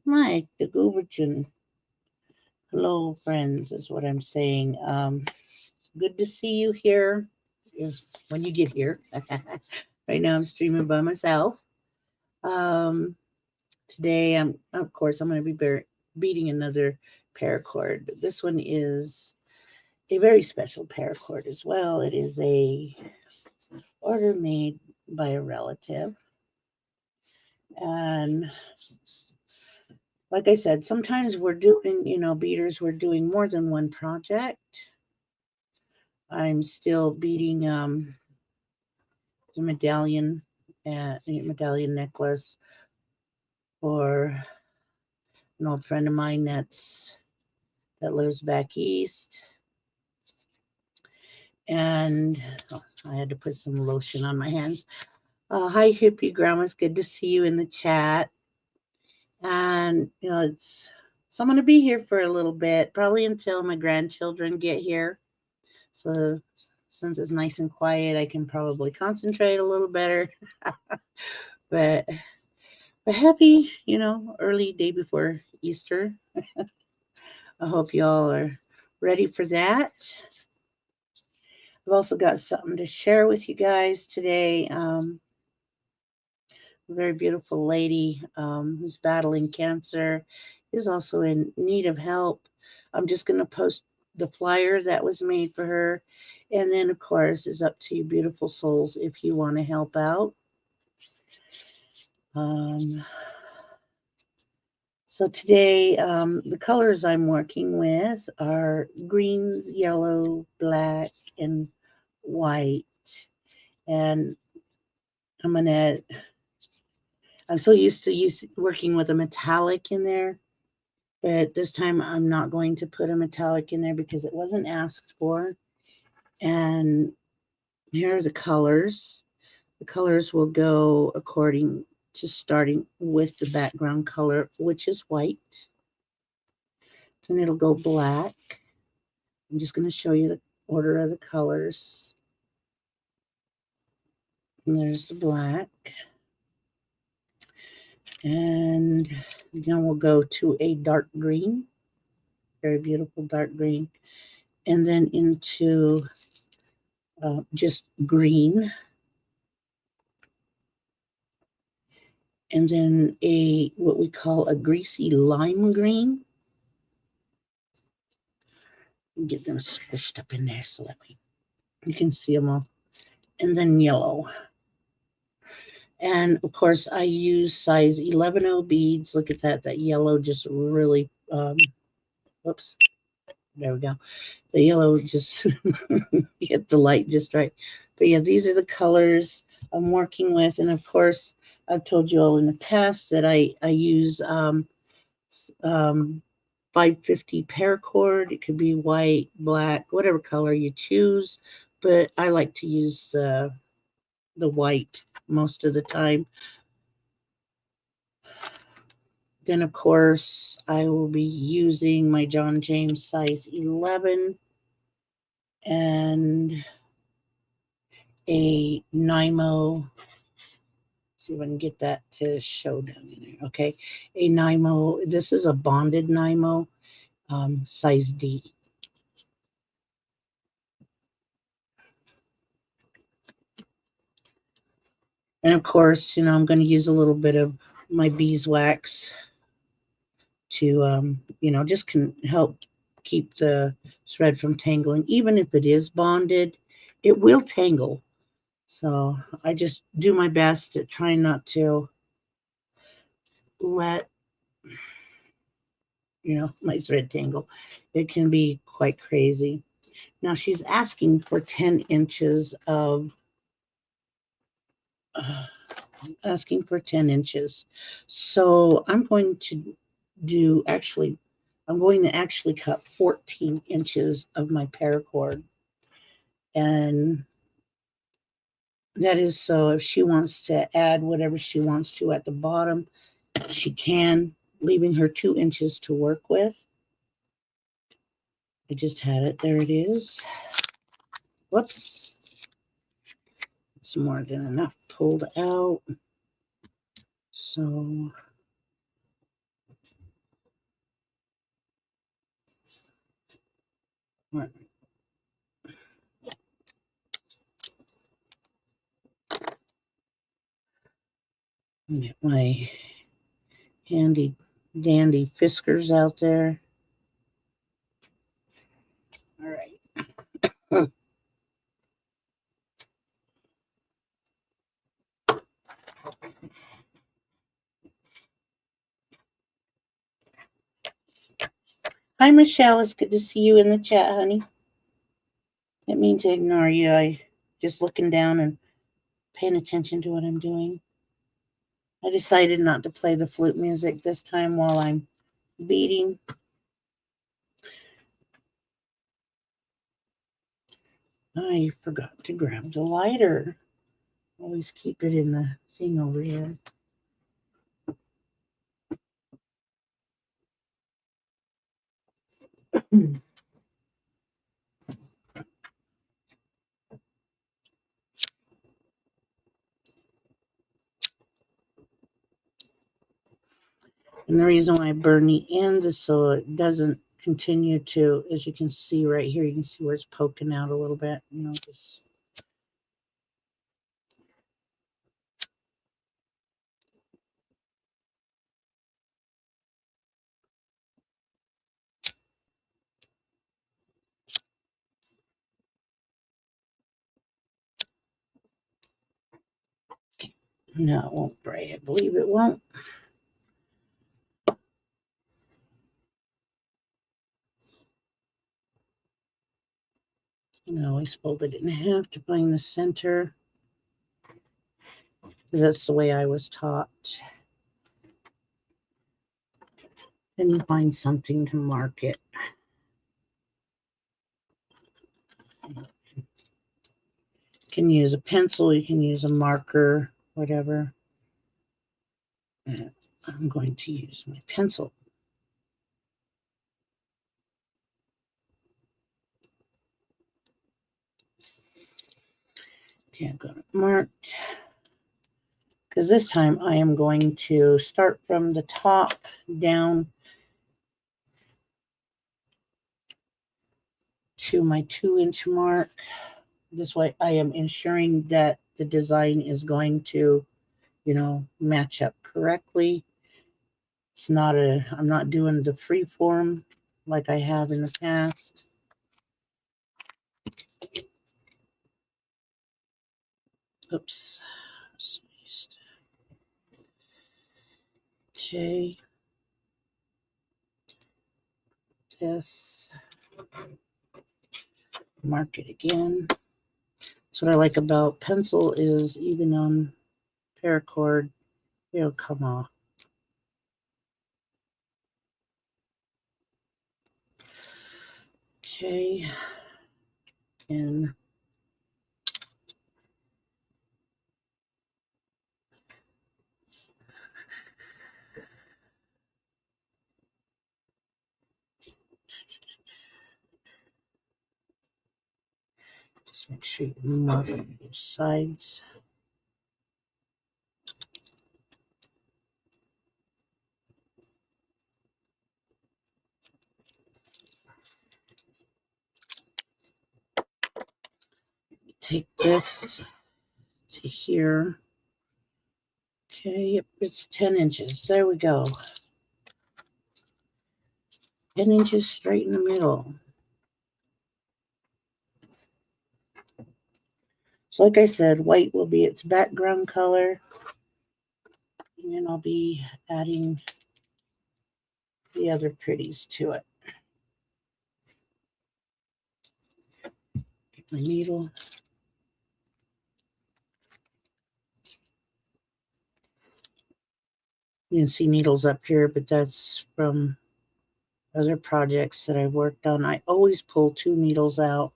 Mike, the Gooberton. Hello, friends, is what I'm saying. Good to see you here. When you get here. Right now, I'm streaming by myself. Um, Today, of course, I'm going to be beating another paracord. This one is a very special paracord as well. It is a order made by a relative, and like I said, sometimes we're doing, beaters, we're doing more than one project. I'm still beating the medallion necklace for an old friend of mine that lives back east. And I had to put some lotion on my hands. Hi, hippie grandma. It's good to see you in the chat. And so I'm going to be here for a little bit, probably until my grandchildren get here. So since it's nice and quiet, I can probably concentrate a little better. but but happy, early day before Easter. I hope y'all are ready for that. I've also got something to share with you guys today. A very beautiful lady who's battling cancer is also in need of help. I'm just going to post the flyer that was made for her. And then, of course, it's up to you, beautiful souls, if you want to help out. So today, the colors I'm working with are greens, yellow, black, and white. And I'm so used to working with a metallic in there, but this time I'm not going to put a metallic in there because it wasn't asked for. And here are the colors. The colors will go according to starting with the background color, which is white. Then it'll go black. I'm just going to show you the order of the colors. And there's the black. And then we'll go to a dark green. Very beautiful dark green. And then into just green. And then what we call a greasy lime green. Get them squished up in there so that you can see them all. And then yellow. And of course, I use size 11 beads. Look at that yellow just really, whoops, there we go. The yellow just hit the light just right. But yeah, these are the colors I'm working with. And of course, I've told you all in the past that I use 550 paracord. It could be white, black, whatever color you choose. But I like to use the white most of the time. Then, of course, I will be using my John James size 11 and a Nymo. See if I can get that to show down in there. Okay, a Nymo. This is a bonded Nymo, size D. And of course, I'm going to use a little bit of my beeswax to, just can help keep the thread from tangling. Even if it is bonded, it will tangle. So I just do my best at trying not to let, my thread tangle. It can be quite crazy. Now she's asking for 10 inches of, asking for 10 inches. So I'm going to actually cut 14 inches of my paracord. And that is so if she wants to add whatever she wants to at the bottom, she can, leaving her 2 inches to work with. I just had it. There it is. Whoops. It's more than enough pulled out. So Right. Get my handy dandy Fiskars out there. All right. Hi, Michelle. It's good to see you in the chat, honey. Didn't mean to ignore you. I just looking down and paying attention to what I'm doing. I decided not to play the flute music this time while I'm beading. I forgot to grab the lighter. Always keep it in the thing over here. And the reason why I burn the ends is so it doesn't continue to, as you can see right here, you can see where it's poking out a little bit. You know, just no, it won't break. I believe it won't. I always fold it in half to find the center. That's the way I was taught. Then you find something to mark it. You can use a pencil, you can use a marker, whatever. And I'm going to use my pencil. Okay, I've got it marked. Because this time I am going to start from the top down to my 2-inch mark. This way I am ensuring that the design is going to, match up correctly. It's not I'm not doing the free form like I have in the past. Oops. Okay. This. Mark it again. That's what I like about pencil is even on paracord, it'll come off. Okay. And just make sure you mark both sides. Take this to here. Okay, it's 10 inches. There we go. 10 inches straight in the middle. So like I said, white will be its background color. And then I'll be adding the other pretties to it. Get my needle. You can see needles up here, but that's from other projects that I worked on. I always pull 2 needles out.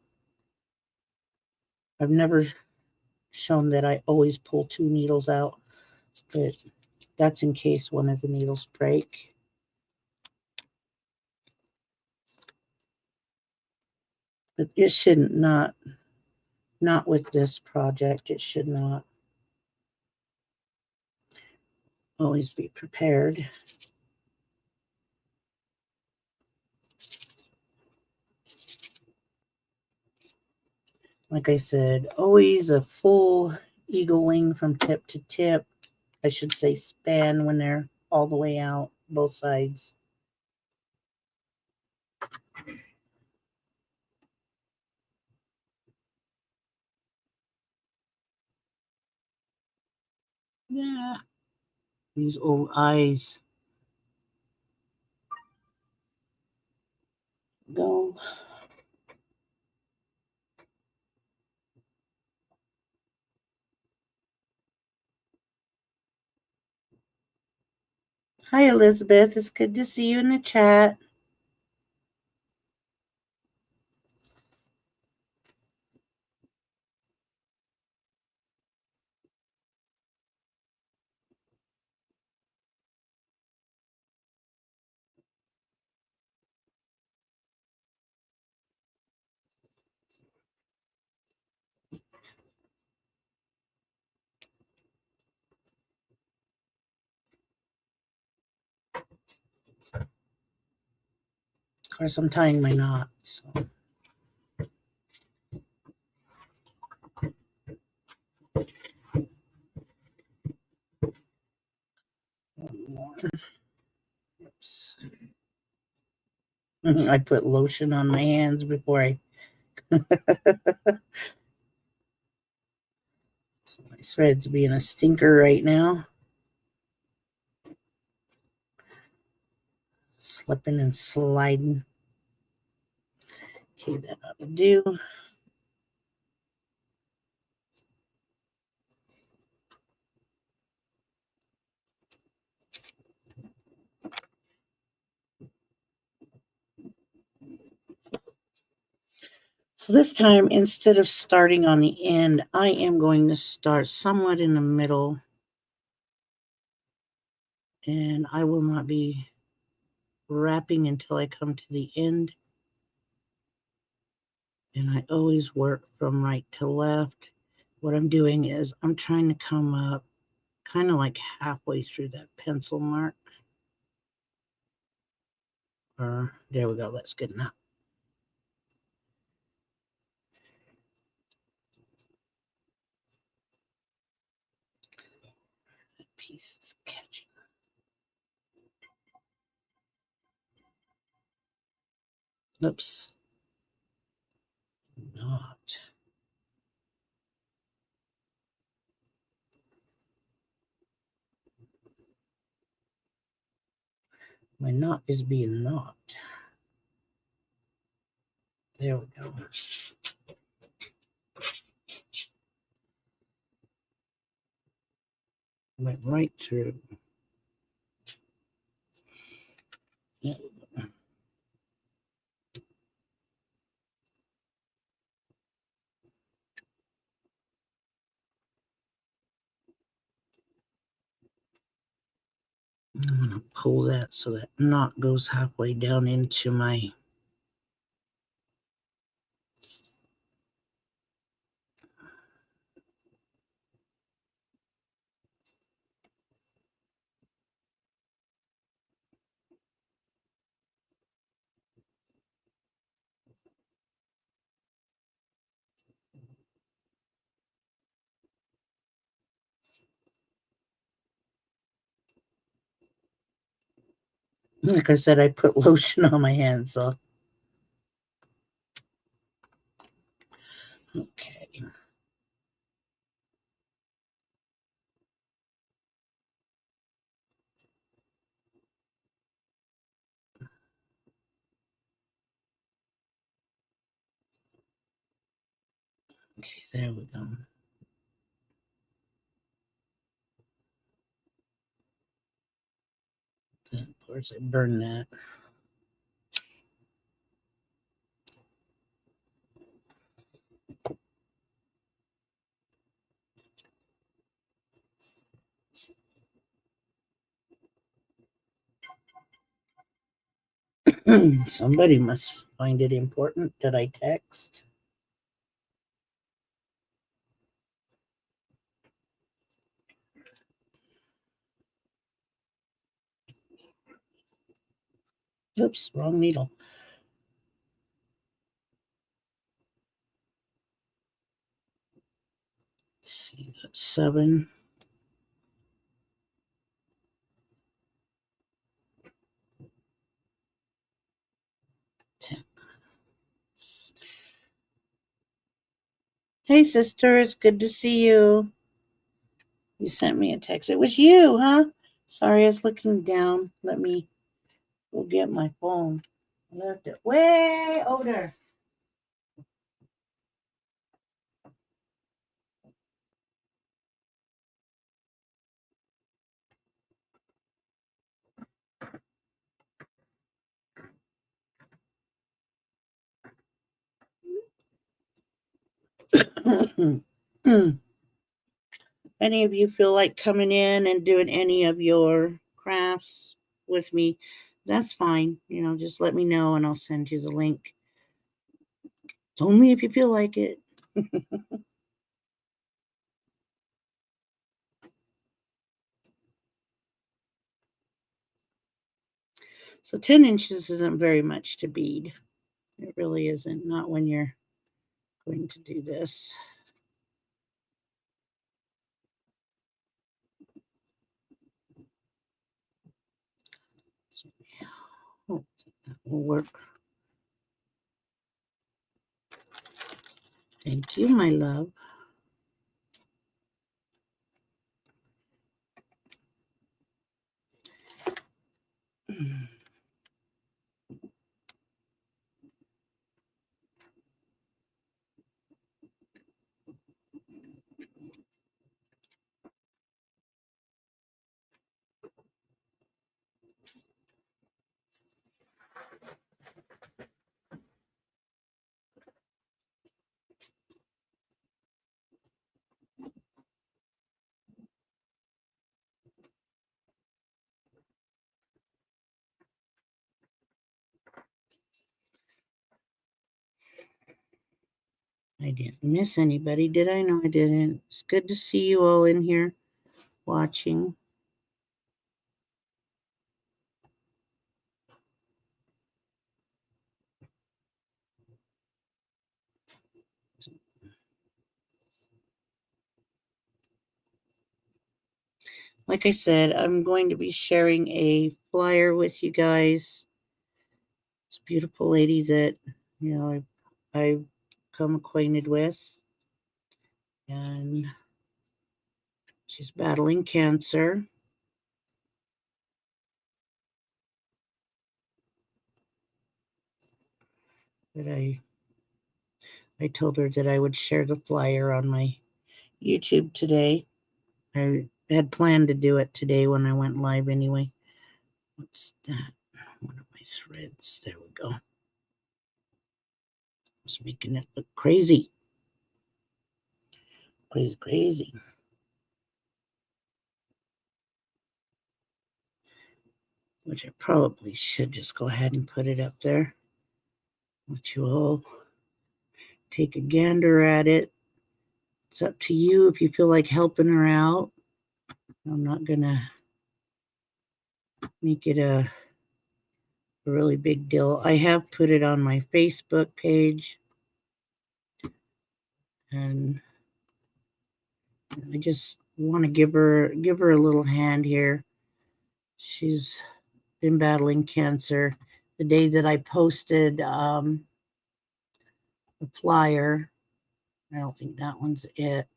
I've never shown that I always pull 2 needles out, but that's in case one of the needles break. But it shouldn't not with this project. It should not. Always be prepared. Like I said, always a full eagle wing from tip to tip. I should say span when they're all the way out, both sides. Yeah. These old eyes go. Hi, Elizabeth. It's good to see you in the chat. Of course, I'm tying my knot. So. Oops. I put lotion on my hands before I. So my thread's being a stinker right now. Slipping and sliding. Okay, that ought to do. So this time, instead of starting on the end, I am going to start somewhat in the middle. And I will not be wrapping until I come to the end. And I always work from right to left. What I'm doing is I'm trying to come up kind of like halfway through that pencil mark. Or there we go, that's good enough. That piece is catching. Oops. Not. My knot is being knot. There we go. Went right through. Yeah. I'm going to pull that so that knot goes halfway down into my. Like I said, I put lotion on my hands, so. Okay. Okay, there we go. Then, of course, I burn that. Somebody must find it important that I text. Oops, wrong needle. That's 7. Hey, sister, it's good to see you. You sent me a text. It was you, huh? Sorry, I was looking down. Let me go get my phone. I left it way over there. Any of you feel like coming in and doing any of your crafts with me, that's fine. Just let me know and I'll send you the link. It's only if you feel like it. So 10 inches isn't very much to bead. It really isn't. Not when you're going to do this. So, hope that will work. Thank you, my love. I didn't miss anybody, did I? No, I didn't. It's good to see you all in here watching. Like I said, I'm going to be sharing a flyer with you guys. It's a beautiful lady that, I've come acquainted with. And she's battling cancer. But I told her that I would share the flyer on my YouTube today. I had planned to do it today when I went live anyway. What's that? One of my threads. There we go. It's making it look crazy. Crazy. Which I probably should just go ahead and put it up there. Let you all take a gander at it. It's up to you if you feel like helping her out. I'm not going to make it a really big deal. I have put it on my Facebook page. And I just want to give her a little hand here. She's been battling cancer. The day that I posted the flyer, I don't think that one's it.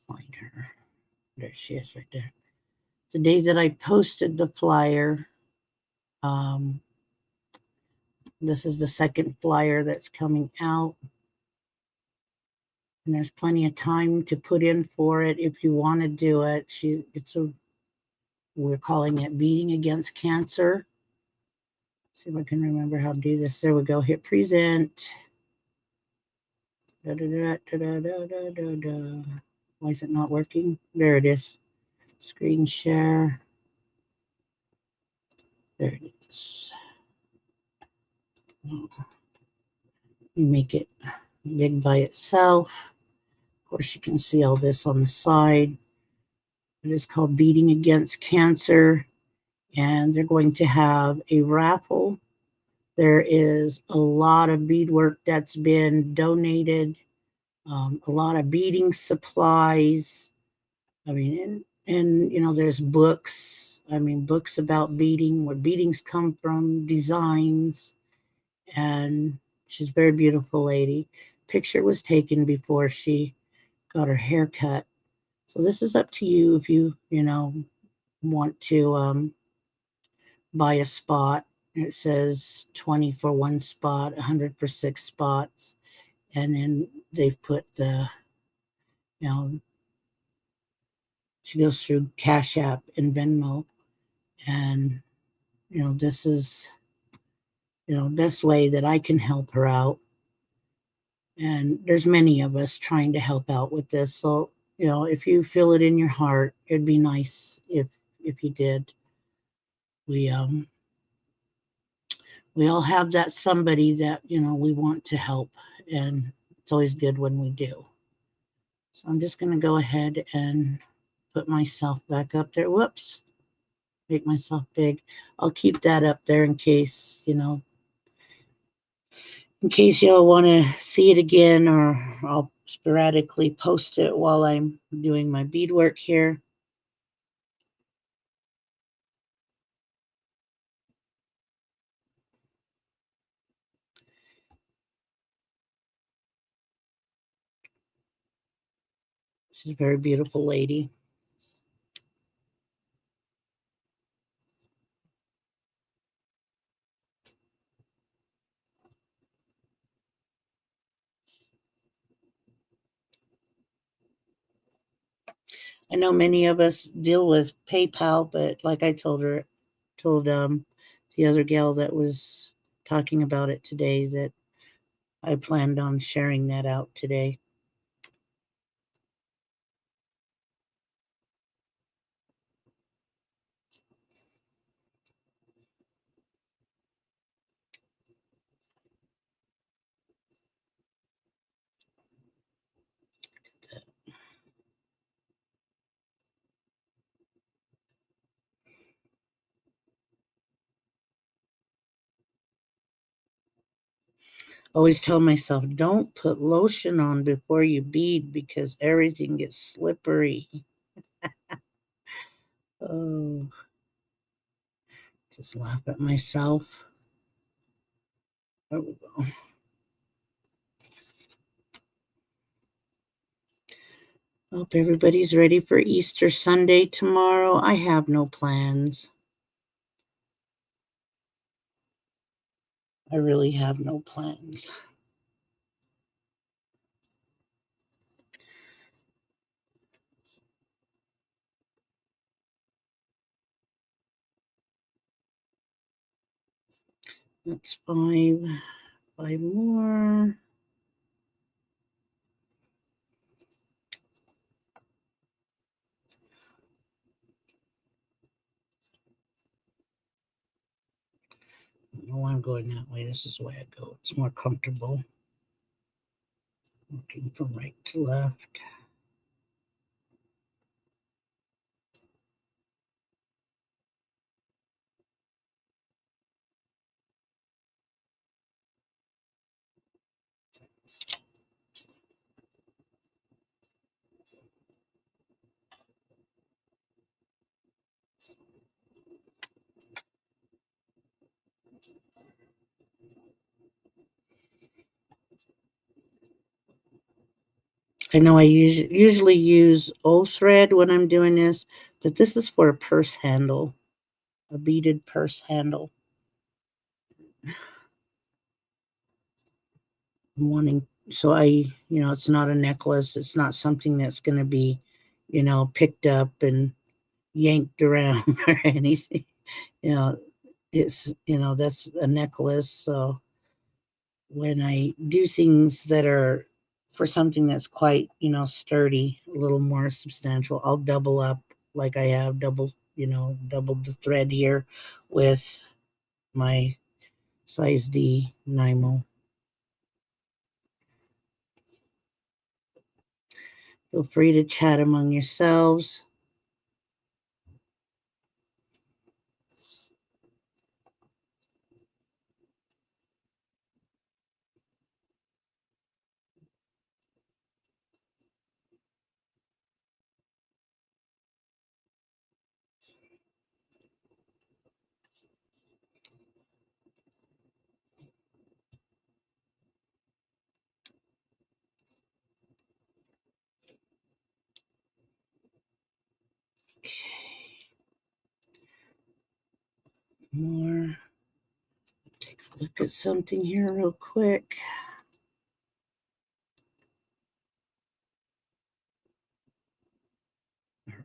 Find her. There she is right there. The day that I posted the flyer, this is the second flyer that's coming out. And there's plenty of time to put in for it if you want to do it. We're calling it Beading Against Cancer. See if I can remember how to do this. There we go. Hit present. Why is it not working? There it is. Screen share. There it is. You make it big by itself. Of course, you can see all this on the side. It is called Beading Against Cancer. And they're going to have a raffle. There is a lot of beadwork that's been donated. a lot of beading supplies. I mean, and there's books. I mean, books about beading, where beadings come from, designs, and she's a very beautiful lady. Picture was taken before she got her hair cut. So this is up to you if you want to buy a spot. It says 20 for one spot, 100 for 6 spots, and then they've put the you know she goes through Cash App and Venmo, and this is best way that I can help her out. And there's many of us trying to help out with this. So if you feel it in your heart, it'd be nice if you did. We all have that somebody that we want to help, and it's always good when we do. So I'm just going to go ahead and put myself back up there. Whoops, make myself big. I'll keep that up there in case y'all want to see it again, or I'll sporadically post it while I'm doing my beadwork here. She's a very beautiful lady. I know many of us deal with PayPal, but like I told the other gal that was talking about it today, that I planned on sharing that out today. Always tell myself, don't put lotion on before you bead because everything gets slippery. Oh, just laugh at myself. There we go. Hope everybody's ready for Easter Sunday tomorrow. I have no plans. I really have no plans. That's 5. 5 more. No, I'm going that way. This is the way I go. It's more comfortable. Looking from right to left. I know I usually use O thread when I'm doing this, but this is for a purse handle, a beaded purse handle. I'm wanting, so it's not a necklace. It's not something that's going to be, picked up and yanked around or anything. You know, that's a necklace. So when I do things that are for something that's quite, sturdy, a little more substantial, I'll double up, like I have doubled the thread here with my size D Nymo. Feel free to chat among yourselves. look at something here real quick. All right.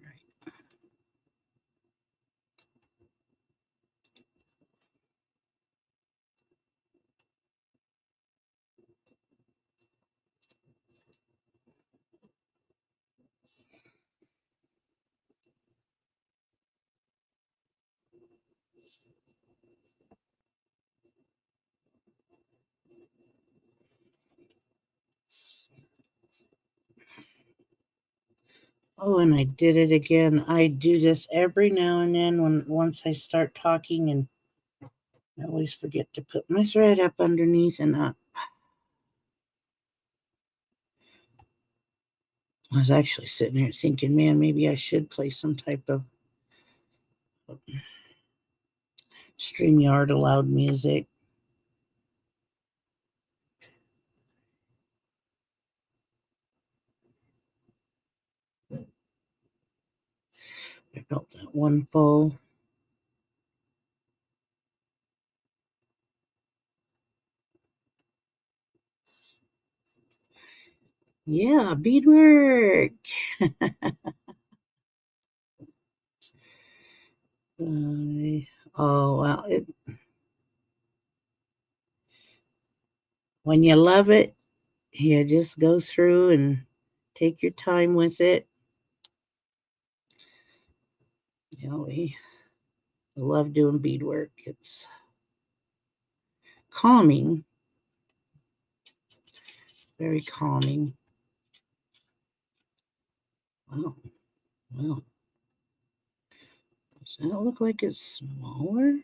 Oh, and I did it again. I do this every now and then once I start talking, and I always forget to put my thread up underneath and up. I was actually sitting here thinking, man, maybe I should play some type of StreamYard allowed music. I built that one bow. Yeah, beadwork. Oh, well, when you love it, you just go through and take your time with it. You know, I love doing beadwork. It's calming, very calming. Wow, well, does that look like it's smaller?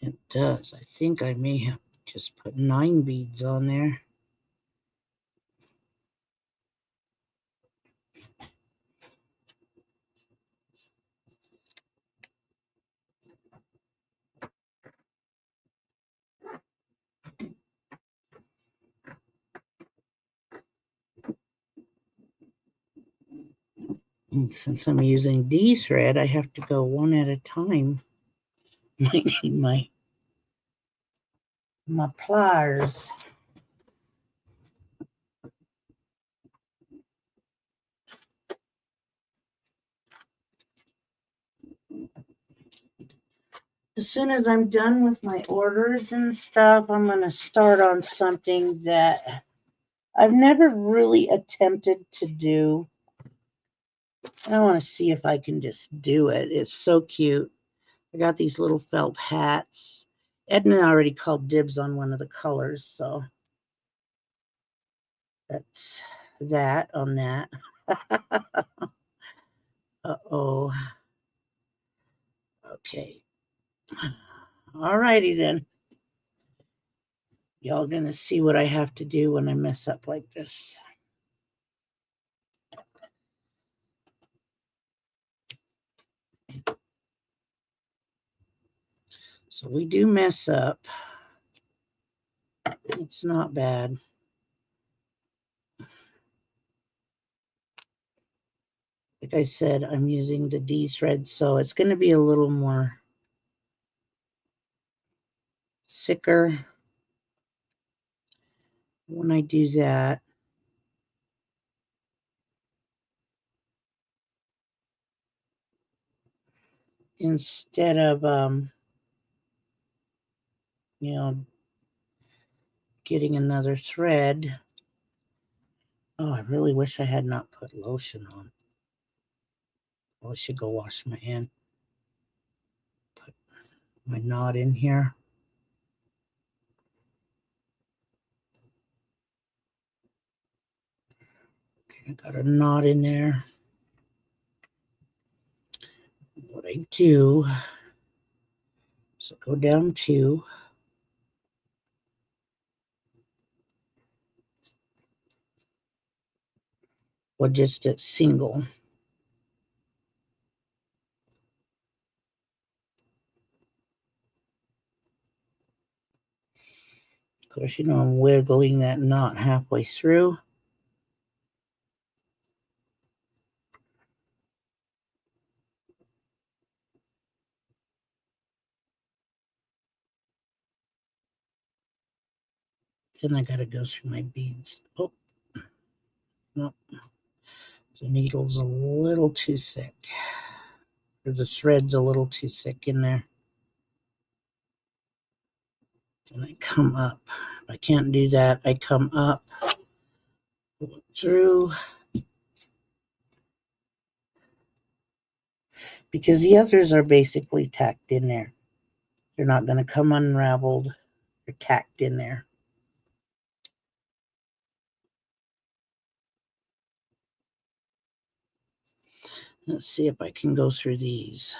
It does. I think I may have just put 9 beads on there. And since I'm using D thread, I have to go one at a time. I need my pliers. As soon as I'm done with my orders and stuff, I'm going to start on something that I've never really attempted to do. I want to see if I can just do it. It's so cute. I got these little felt hats. Edna already called dibs on one of the colors, so that's that on that. Uh-oh. Okay. Alrighty then. Y'all gonna see what I have to do when I mess up like this. So we do mess up. It's not bad. Like I said, I'm using the D thread, so it's going to be a little more thicker when I do that. Instead of, you know, getting another thread. Oh, I really wish I had not put lotion on. Oh, I should go wash my hand. Put my knot in here. Okay, I got a knot in there. What I do, so go down 2. Or just a single. Of course, you know, I'm wiggling that knot halfway through. Then I got to go through my beads. Oh, no. The needle's a little too thick. Or the thread's a little too thick in there. And I come up. If I can't do that, I come up, pull it through. Because the others are basically tacked in there. They're not going to come unraveled. They're tacked in there. Let's see if I can go through these.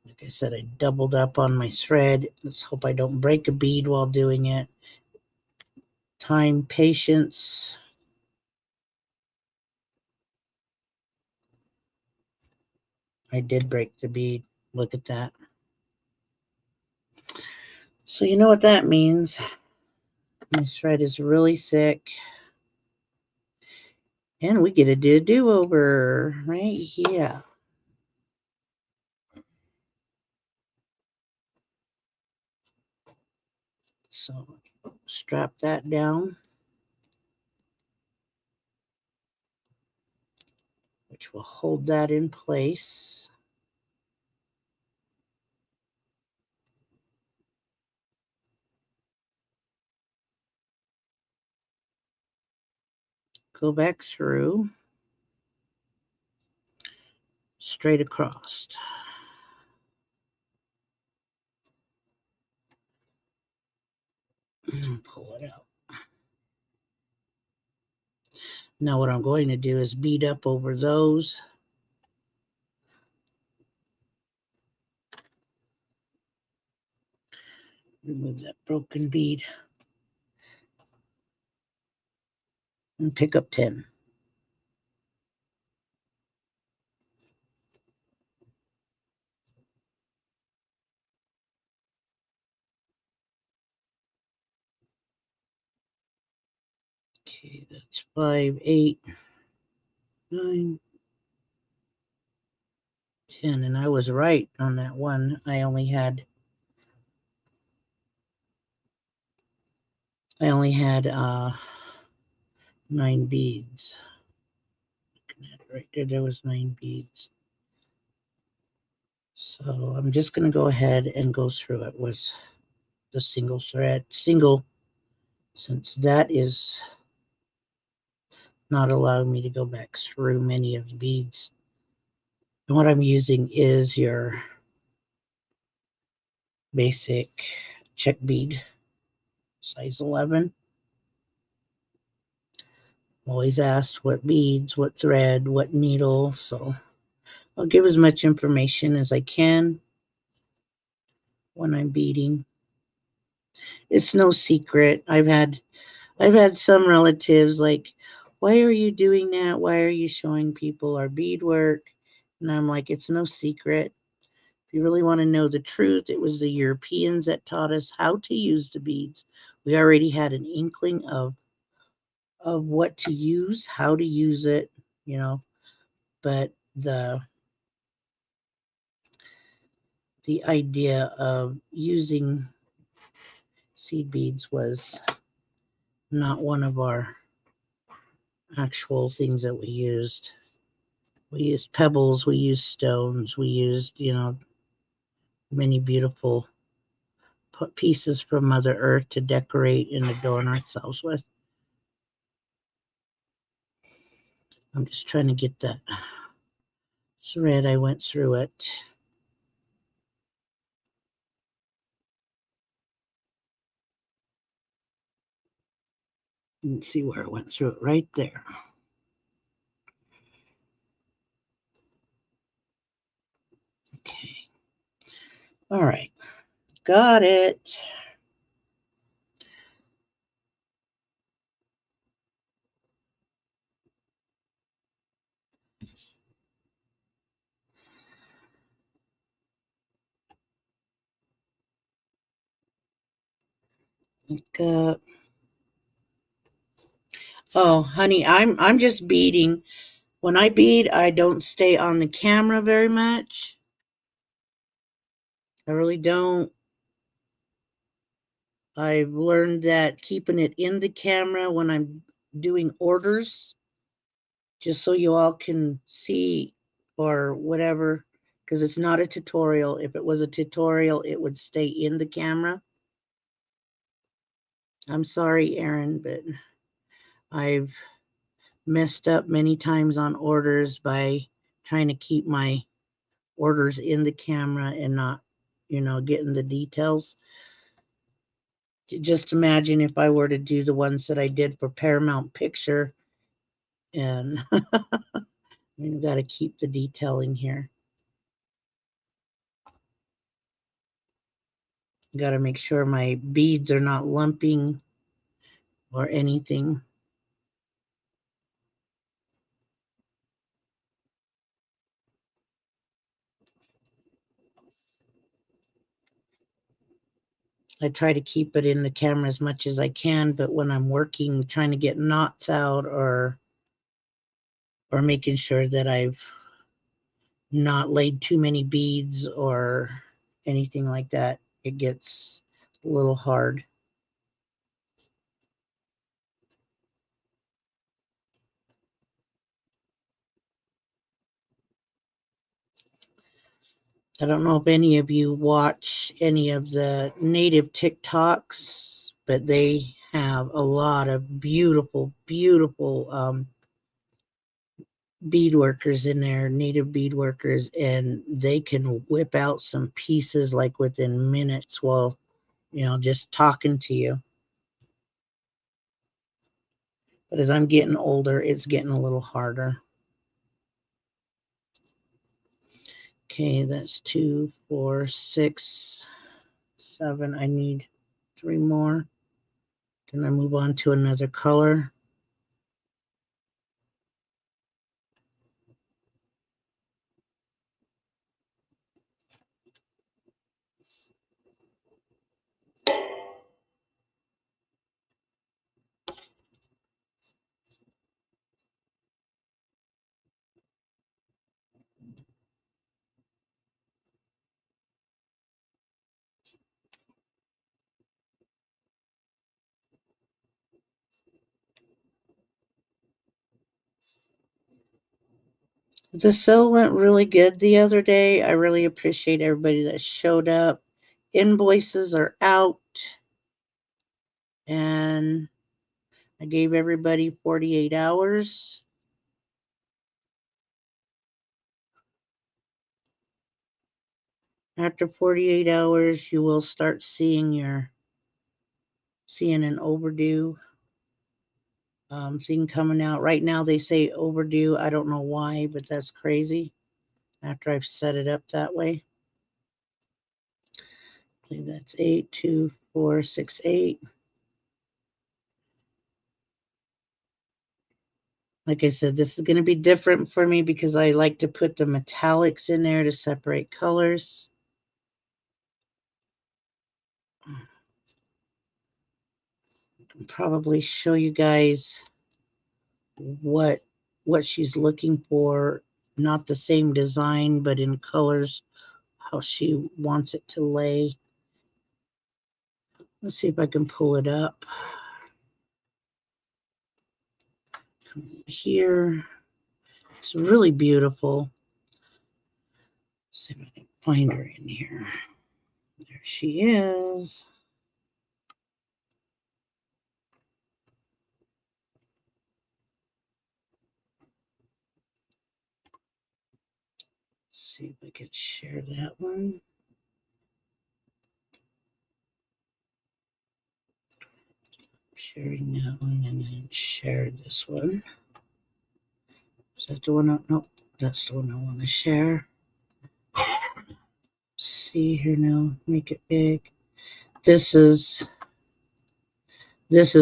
Like I said, I doubled up on my thread. Let's hope I don't break a bead while doing it. Time, patience. I did break the bead. Look at that. So you know what that means. My thread is really thick. And we get to do a do-over right here. So strap that down, which will hold that in place. Go back through, straight across. And pull it out. Now what I'm going to do is bead up over those. Remove that broken bead. And pick up 10. Okay, that's 5, 8, 9, 10. And I was right on that one. I only had 9 beads. Looking at it right there, there was 9 beads. So I'm just going to go ahead and go through it with the single thread, since that is not allowing me to go back through many of the beads. And what I'm using is your basic check bead, size 11. Always asked what beads, what thread, what needle, so I'll give as much information as I can when I'm beading. It's no secret. I've had some relatives like, why are you doing that? Why are you showing people our beadwork? And I'm like, it's no secret. If you really want to know the truth, it was the Europeans that taught us how to use the beads. We already had an inkling of what to use, how to use it, but the idea of using seed beads was not one of our actual things that we used. We used pebbles, we used stones, we used, many beautiful pieces from Mother Earth to decorate and adorn ourselves with. I'm just trying to get that thread. I went through it. You can see where I went through it right there. Okay. All right. Got it. Oh, honey, I'm just beading. When I bead, I don't stay on the camera very much. I really don't. I've learned that keeping it in the camera when I'm doing orders, just so you all can see or whatever, because it's not a tutorial. If it was a tutorial, it would stay in the camera. I'm sorry, Aaron, but I've messed up many times on orders by trying to keep my orders in the camera and not, getting the details. Just imagine if I were to do the ones that I did for Paramount Picture, and we've got to keep the detailing here. Got to make sure my beads are not lumping or anything. I try to keep it in the camera as much as I can, but when I'm working, trying to get knots out or making sure that I've not laid too many beads or anything like that, it gets a little hard. I don't know if any of you watch any of the native TikToks, but they have a lot of beautiful, beautiful bead workers in there, native bead workers, and they can whip out some pieces like within minutes while, just talking to you. But as I'm getting older, it's getting a little harder. Okay, that's 2, 4, 6, 7. I need 3 more. Then I move on to another color. The sale went really good the other day. I really appreciate everybody that showed up. Invoices are out, and I gave everybody 48 hours. After 48 hours, you will start seeing an overdue thing coming out. Right now they say overdue. I don't know why, but that's crazy. After I've set it up that way. I believe that's 82468. Like I said, this is going to be different for me because I like to put the metallics in there to separate colors. Probably show you guys what she's looking for, not the same design but in colors, how she wants it to lay. Let's see if I can pull it up. Come here. It's really beautiful. Let's see if I can find her in here. There she is. Let's see if I can share that one. Sharing that one and then share this one. Is that the one? Nope, that's the one I want to share. See here now, make it big. This is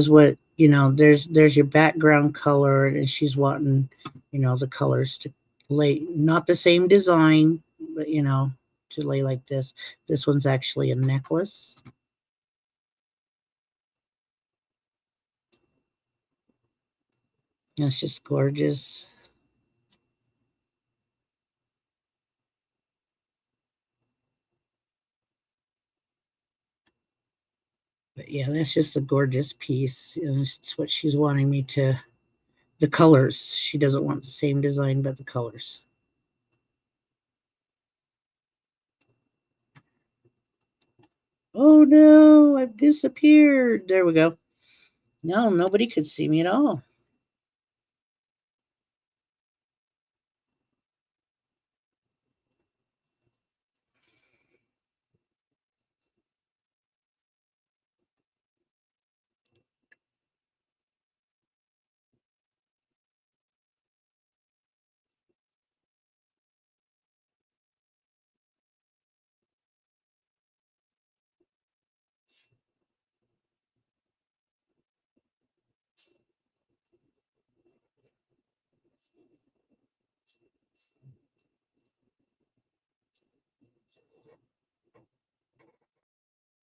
what, there's your background color, and she's wanting, the colors to lay, not the same design, but, to lay like this. This one's actually a necklace. It's just gorgeous. But yeah, that's just a gorgeous piece. And it's what she's wanting me to, the colors. She doesn't want the same design, but the colors. Oh no, I've disappeared. There we go. No, nobody could see me at all.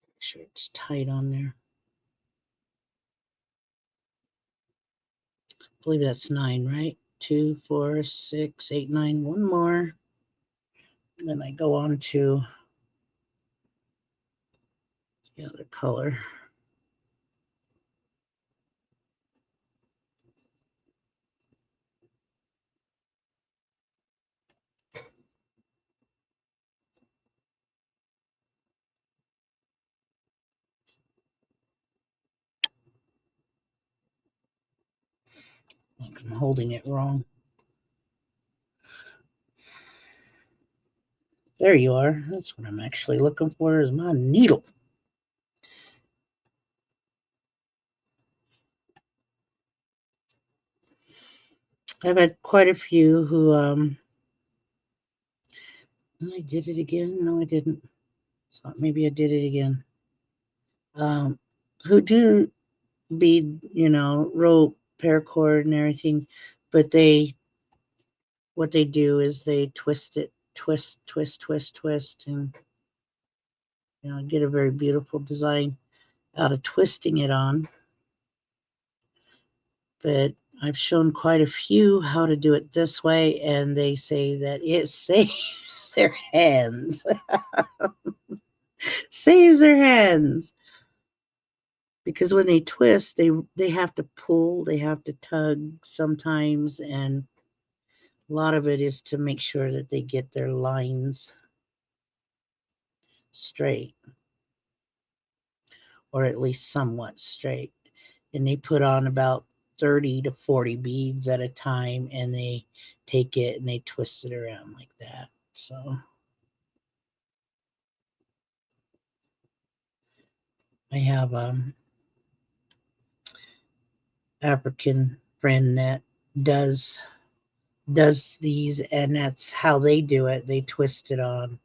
Make sure it's tight on there. I believe that's 9, right? 2, 4, 6, 8, 9. One more. And then I go on to the other color. Like I'm holding it wrong. There you are. That's what I'm actually looking for is my needle. I've had quite a few who I did it again. No, I didn't. So maybe I did it again. Who do bead, rope, paracord and everything, but what they do is they twist it, twist, and get a very beautiful design out of twisting it on. But I've shown quite a few how to do it this way, and they say that it saves their hands. Saves their hands. Because when they twist, they have to pull, they have to tug sometimes, and a lot of it is to make sure that they get their lines straight, or at least somewhat straight. And they put on about 30 to 40 beads at a time, and they take it and they twist it around like that. So I have African friend that does these, and that's how they do it. They twist it on.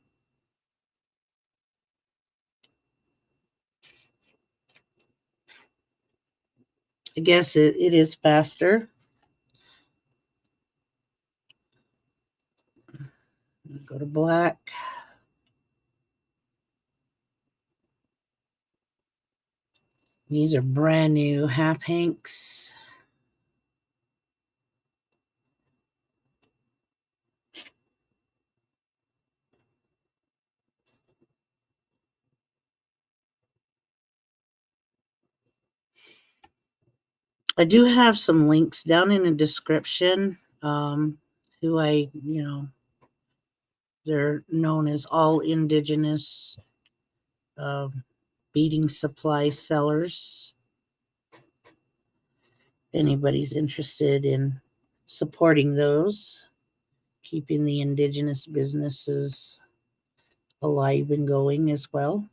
I guess it is faster. Go to black. These are brand new half hanks. I do have some links down in the description. Who they're known as all Indigenous beading supply sellers. Anybody's interested in supporting those, keeping the Indigenous businesses alive and going as well.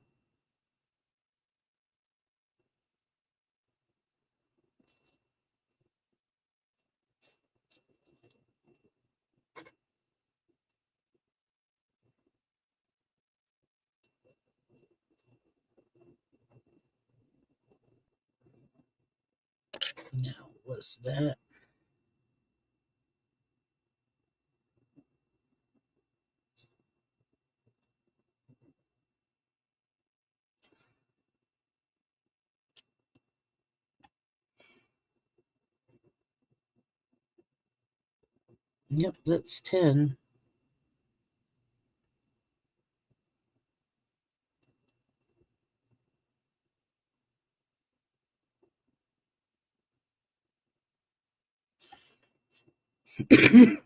Now, was that? Yep, that's 10. 5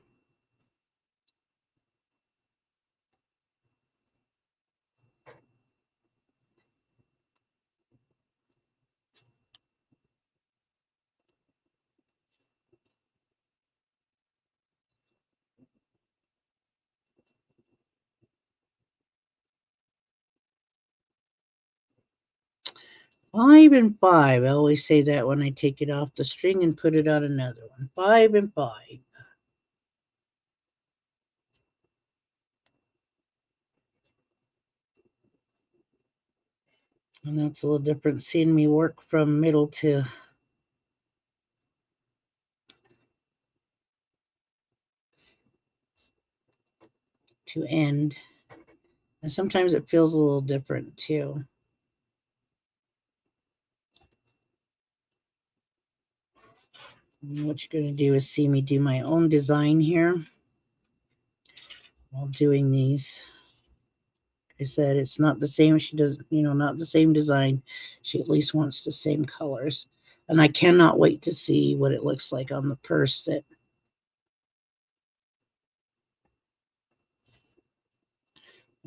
and 5. I always say that when I take it off the string and put it on another one. 5 and 5. I know it's a little different seeing me work from middle to end. And sometimes it feels a little different too. And what you're going to do is see me do my own design here while doing these. I said it's not the same. She does, not the same design. She at least wants the same colors. And I cannot wait to see what it looks like on the purse that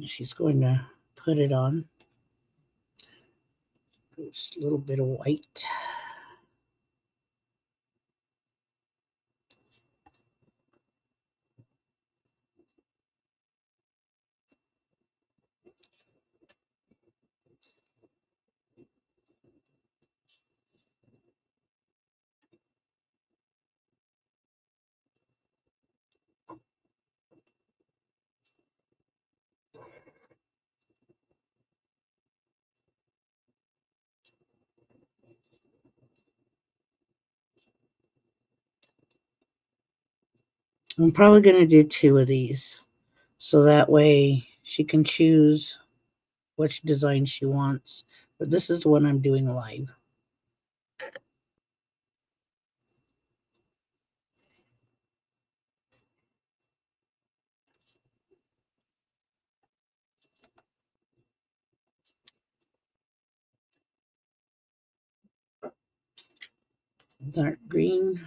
she's going to put it on. Just a little bit of white. I'm probably going to do 2 of these so that way she can choose which design she wants. But this is the one I'm doing live. Dark green.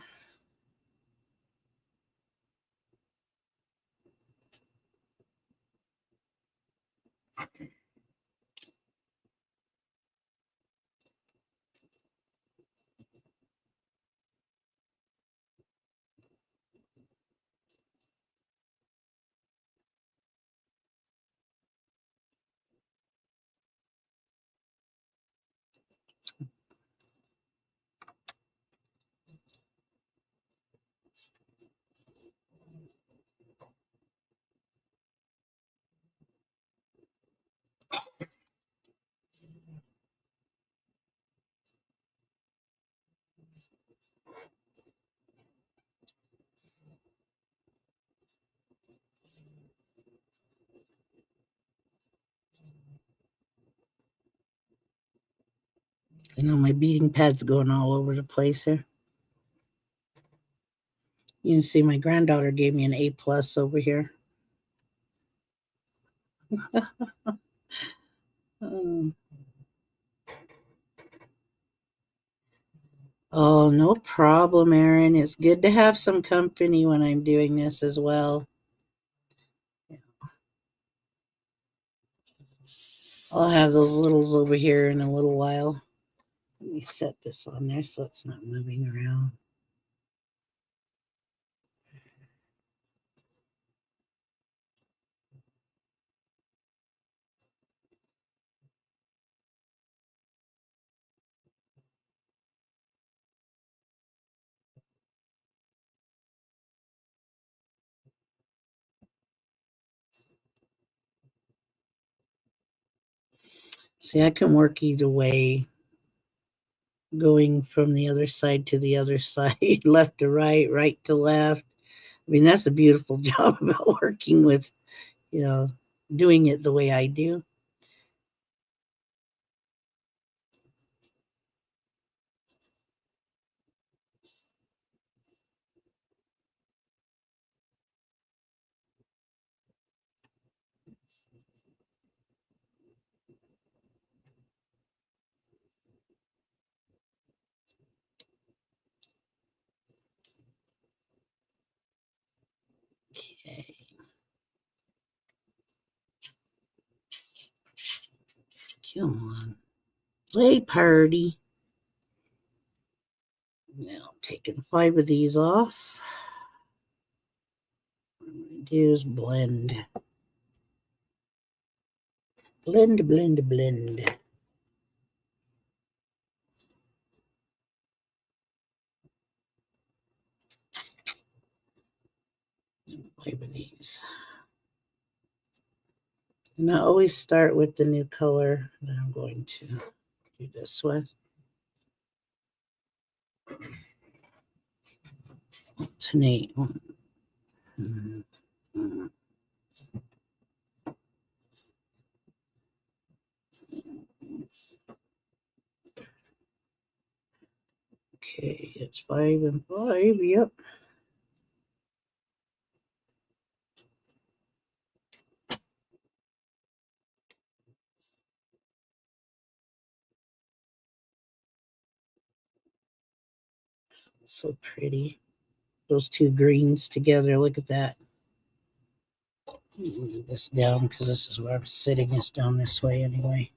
I know my beading pad's going all over the place here. You can see my granddaughter gave me an A+ over here. Oh, no problem, Erin. It's good to have some company when I'm doing this as well. I'll have those littles over here in a little while. Let me set this on there so it's not moving around. See, I can work either way, going from the other side to the other side, left to right, right to left. I mean, that's a beautiful job about working with, doing it the way I do. Okay. Come on. Play party. Now, taking 5 of these off. What I'm going to do is blend. Blend, blend, blend. 5 of these. And I always start with the new color that I'm going to do this with. Alternate. Okay, it's 5 and 5. Yep. So pretty. Those 2 greens together. Look at that. Move this down because this is where I'm sitting. It's down this way anyway.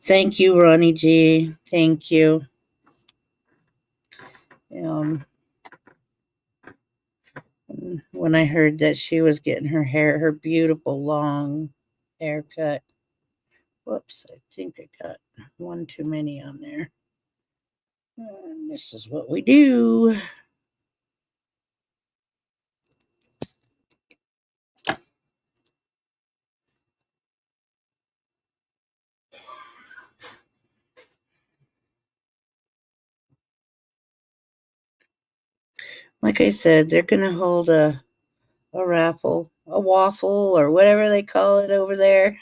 Thank you, Ronnie G. Thank you. When I heard that she was getting her beautiful long haircut. Whoops, I think I got one too many on there. And this is what we do. Like I said, they're going to hold a raffle, a waffle, or whatever they call it over there.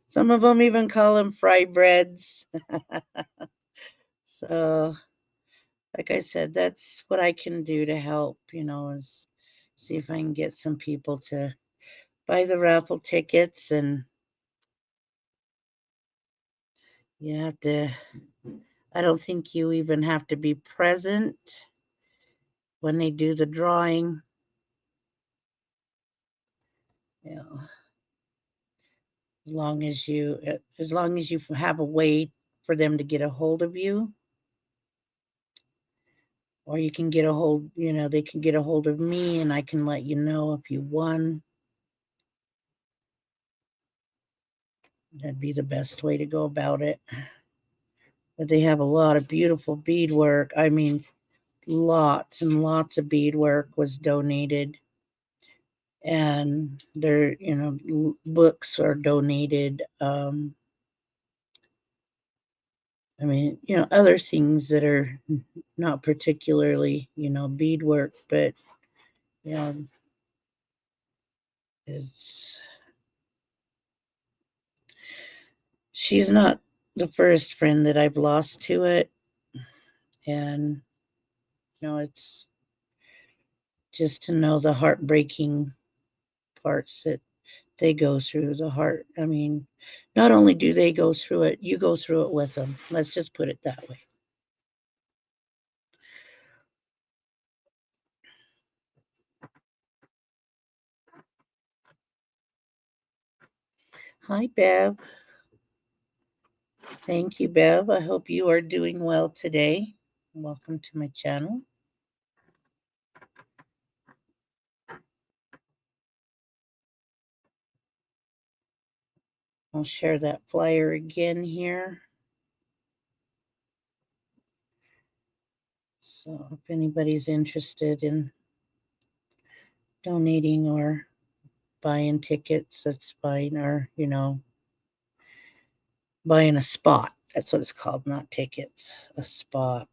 Some of them even call them fry breads. So, like I said, that's what I can do to help, is see if I can get some people to buy the raffle tickets. And you have to, I don't think you even have to be present when they do the drawing. As long as you have a way for them to get a hold of you, or you can get a hold, they can get a hold of me and I can let you know if you won. That'd be the best way to go about it. But they have a lot of beautiful beadwork. I mean, lots and lots of beadwork was donated. And their, books are donated. I mean, other things that are not particularly, beadwork, but, she's not the first friend that I've lost to it. And, it's just to know the heartbreaking parts that they go through, the heart. I mean, not only do they go through it, you go through it with them. Let's just put it that way. Hi, Bev. Thank you, Bev. I hope you are doing well today. Welcome to my channel. I'll share that flyer again here. So if anybody's interested in donating or buying tickets, that's fine. Or, buying a spot. That's what it's called, not tickets, a spot.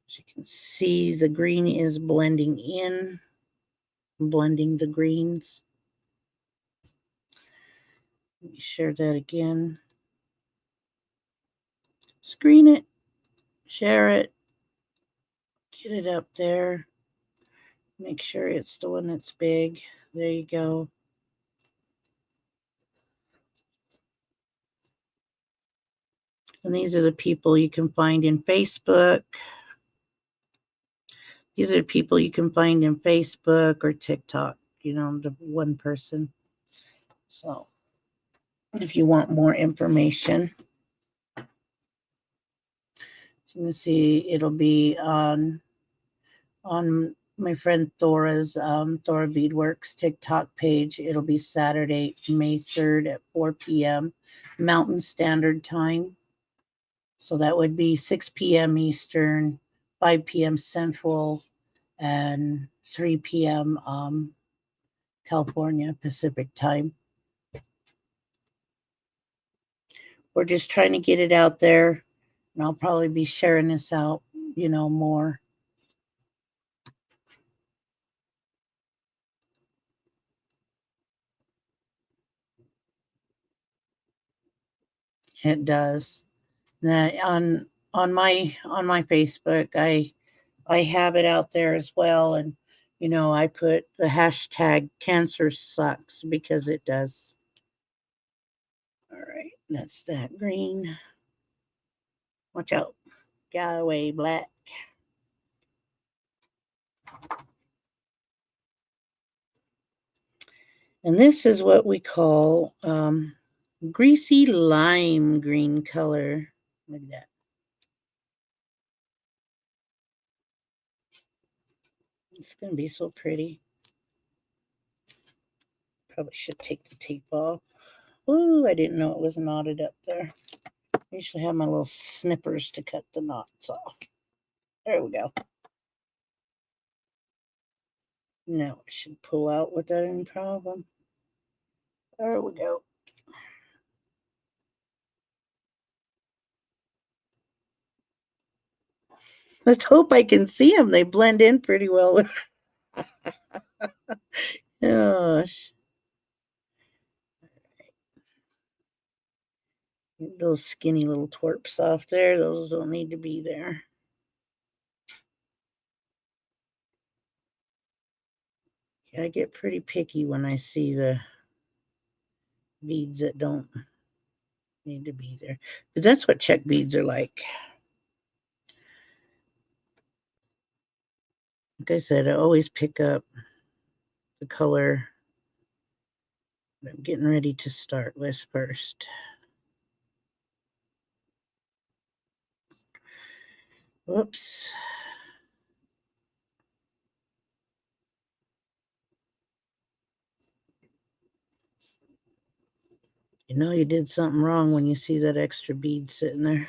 As you can see, the green is blending in, blending the greens. Let me share that again. Screen it, share it, get it up there. Make sure it's the one that's big. There you go. And these are the people you can find in Facebook. These are people you can find in Facebook or TikTok, the one person. So if you want more information, you can see it'll be on my friend Thora's Thora Beadworks TikTok page. It'll be Saturday, May 3rd at 4 p.m. Mountain Standard Time. So that would be 6 p.m. Eastern, 5 p.m. Central, and 3 p.m. California Pacific Time. We're just trying to get it out there, and I'll probably be sharing this out, more. It does. On my Facebook, I have it out there as well, and I put the hashtag cancer sucks because it does. All right, that's that green. Watch out. Get away, black. And this is what we call greasy lime green color. Look at that. It's going to be so pretty. Probably should take the tape off. Ooh, I didn't know it was knotted up there. I usually have my little snippers to cut the knots off. There we go. Now it should pull out without any problem. There we go. Let's hope I can see them. They blend in pretty well with. Gosh. Those skinny little twerps off there, those don't need to be there. Yeah, I get pretty picky when I see the beads that don't need to be there. But that's what check beads are like. Like I said, I always pick up the color that I'm getting ready to start with first. Whoops. You know you did something wrong when you see that extra bead sitting there.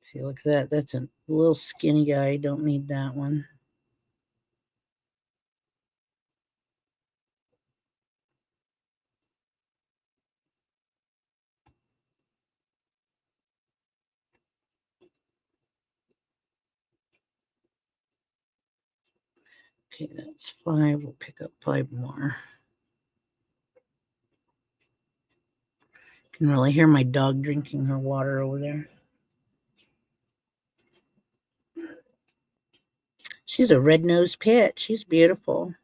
See, look at that. That's a little skinny guy. Don't need that one. Okay, that's 5. We'll pick up 5 more. Can really hear my dog drinking her water over there. She's a red-nosed pit. She's beautiful.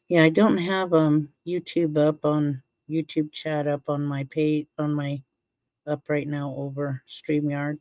Yeah, I don't have YouTube chat up on my page on my up right now over StreamYard.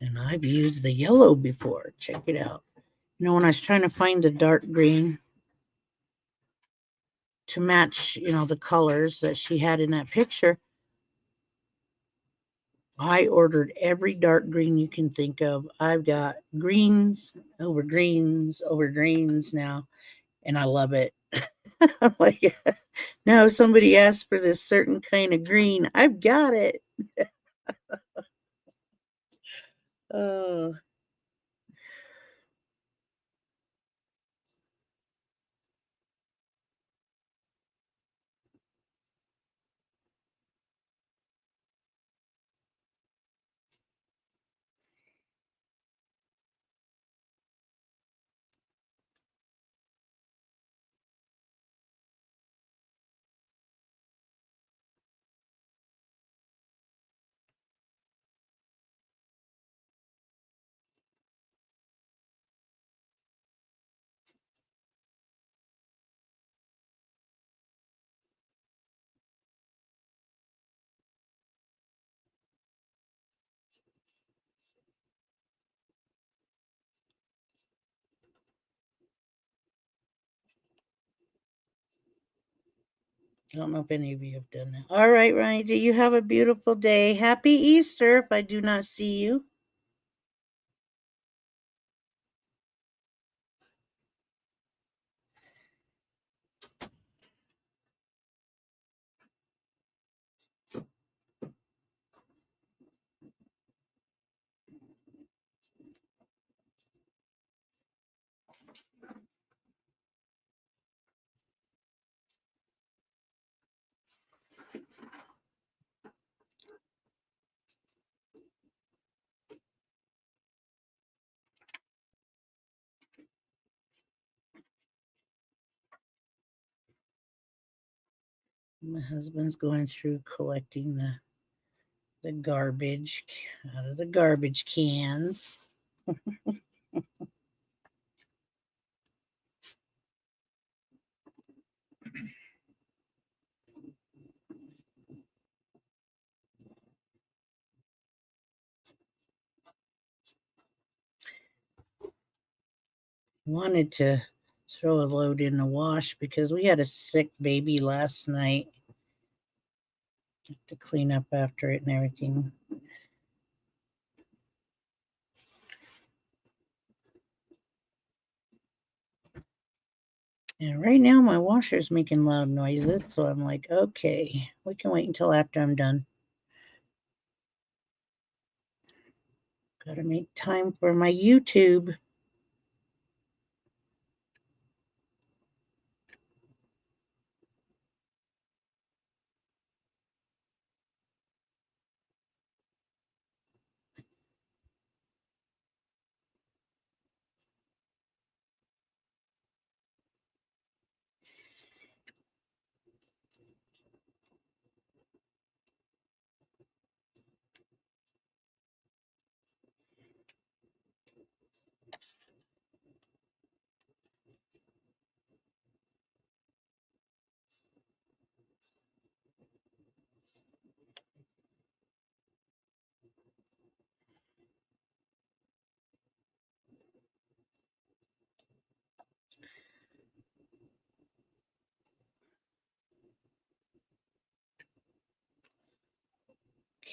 And I've used the yellow before. Check it out. You know, when I was trying to find the dark green to match, the colors that she had in that picture, I ordered every dark green you can think of. I've got greens over greens now, and I love it. I'm like, now if somebody asks for this certain kind of green, I've got it. Oh, I don't know if any of you have done that. All right, Ryan, do you have a beautiful day? Happy Easter if I do not see you. My husband's going through collecting the garbage out of the garbage cans. Wanted to throw a load in the wash because we had a sick baby last night to clean up after it and everything. And right now my washer's making loud noises, so I'm like, okay, we can wait until after I'm done. Gotta make time for my YouTube.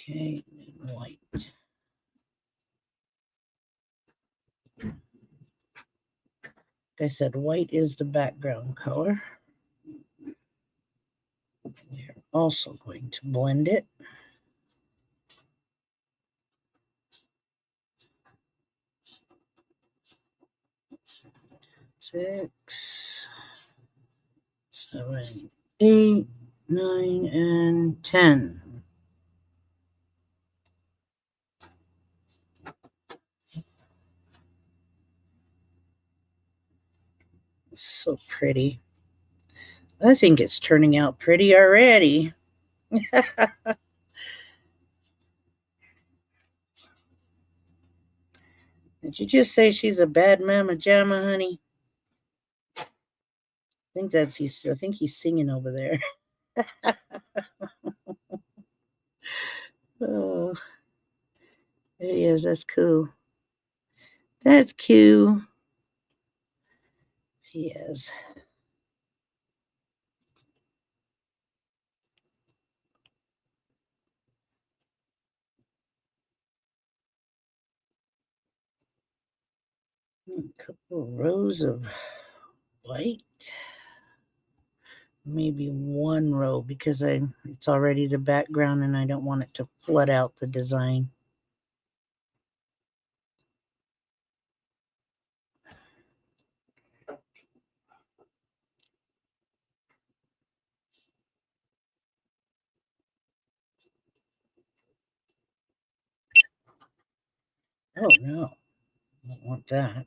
Okay, and white. Like I said, white is the background color. We're also going to blend it. 6, 7, 8, 9, and 10. So pretty. I think it's turning out pretty already. Did you just say she's a bad mama jamma, honey? I think he's singing over there. Oh, there he is. That's cool. That's cute. He is. A couple of rows of white. Maybe one row because it's already the background and I don't want it to flood out the design. Oh no, I don't want that.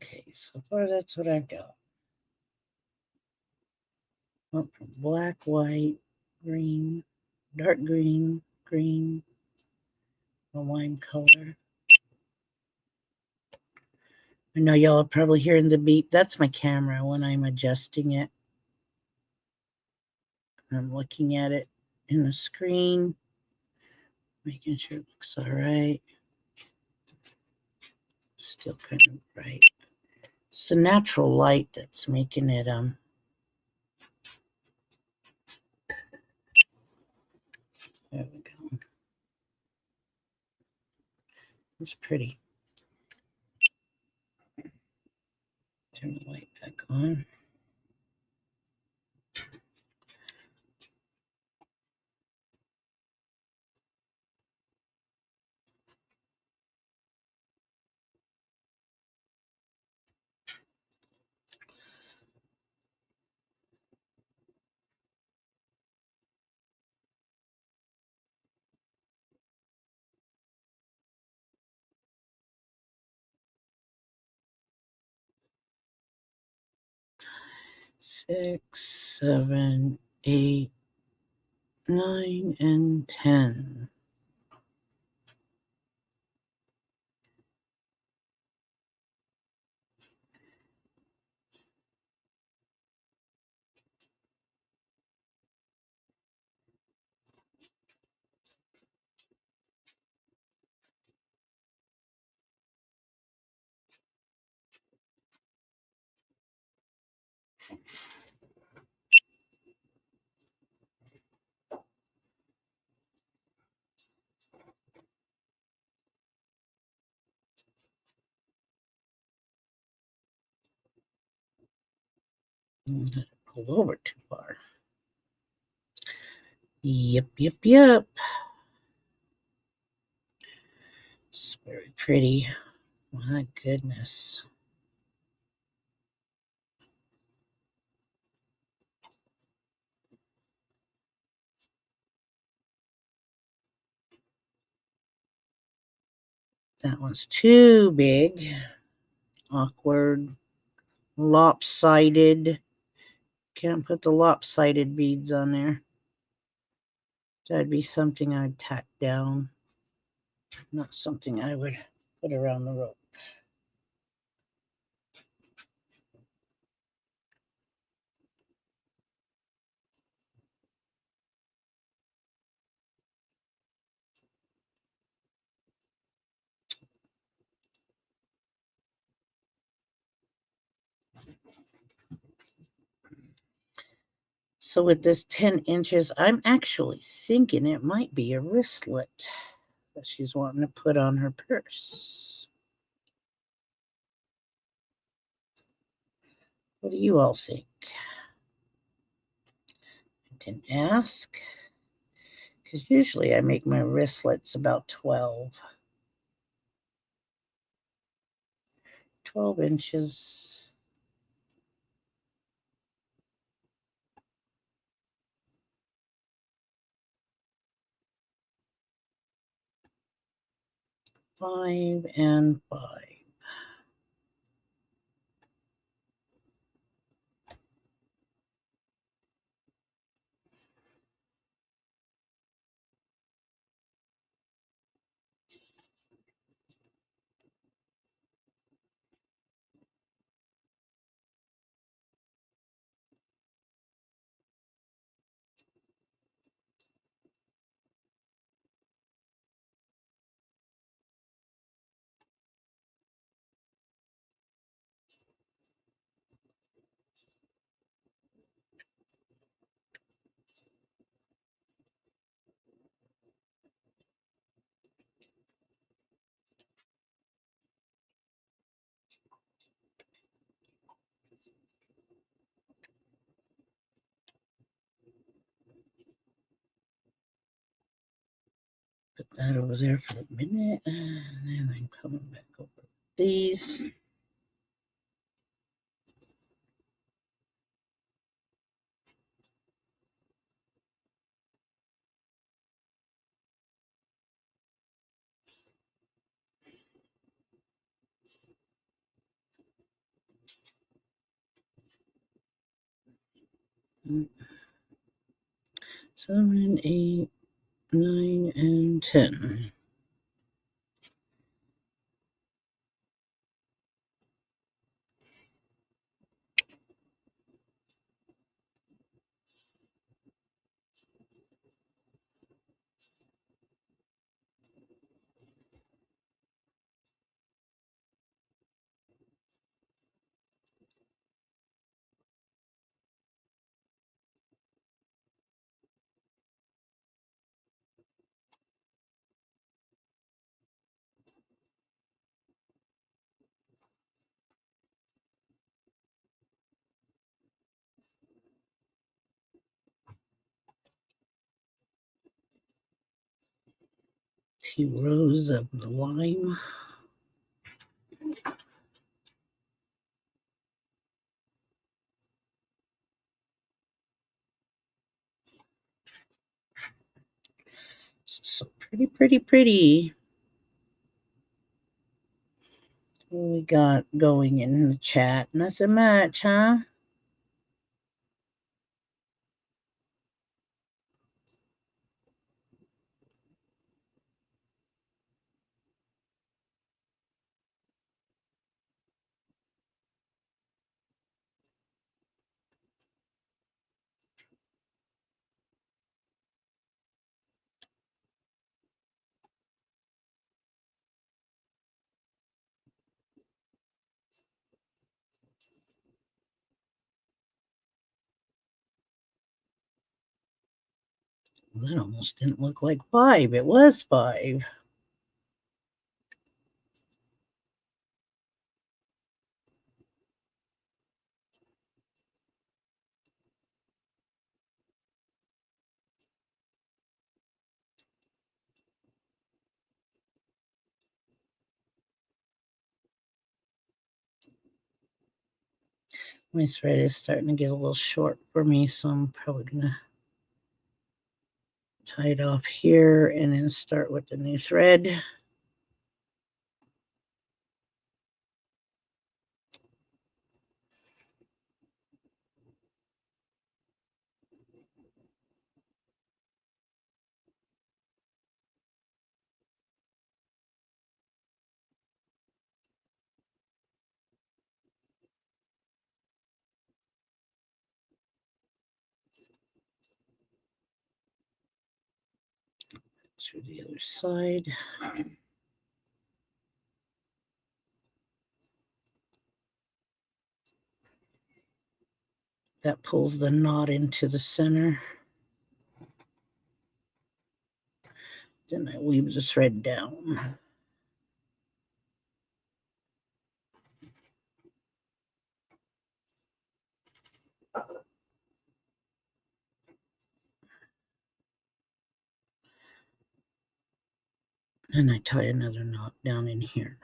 Okay, so far that's what I've got. Went from black, white, green, dark green, green, a wine color. I know y'all are probably hearing the beep. That's my camera when I'm adjusting it. I'm looking at it in the screen, making sure it looks all right. Still kind of bright. It's the natural light that's making it there we go. It's pretty. Turn the light back on. Six, 7, 8, 9, and 10. Pulled over too far. Yep. It's very pretty. My goodness. That one's too big. Awkward. Lopsided. Can't put the lopsided beads on there. That'd be something I'd tack down. Not something I would put around the rope. So with this 10 inches, I'm actually thinking it might be a wristlet that she's wanting to put on her purse. What do you all think? I didn't ask, because usually I make my wristlets about 12 inches. Five and 5. Put that over there for a minute, and then I'm coming back over these. Mm. 7, 8, 9, and 10. Two rows of the lime. So pretty, pretty, pretty. What we got going in the chat? Nothing much, huh? That almost didn't look like 5. It was 5. My thread is starting to get a little short for me, so I'm probably going to tie it off here and then start with the new thread. To the other side. That pulls the knot into the center. Then I weave the thread down. And I tie another knot down in here,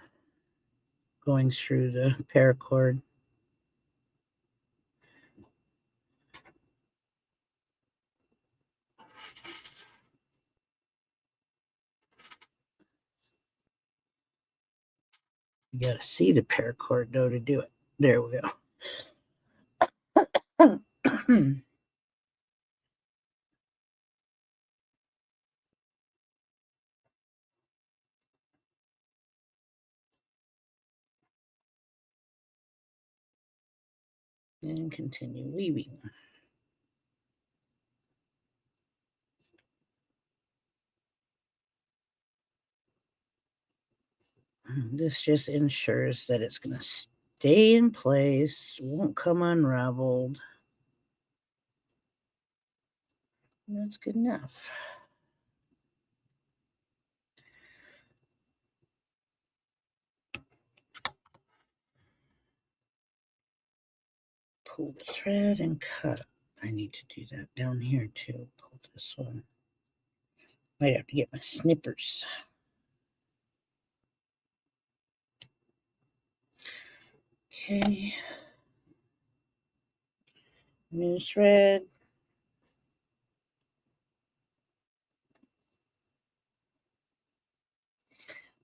going through the paracord. You got to see the paracord though to do it. There we go. And continue weaving. This just ensures that it's going to stay in place, won't come unraveled. That's good enough. Pull the thread and cut. I need to do that down here too. Pull this one. Might have to get my snippers. Okay. New thread.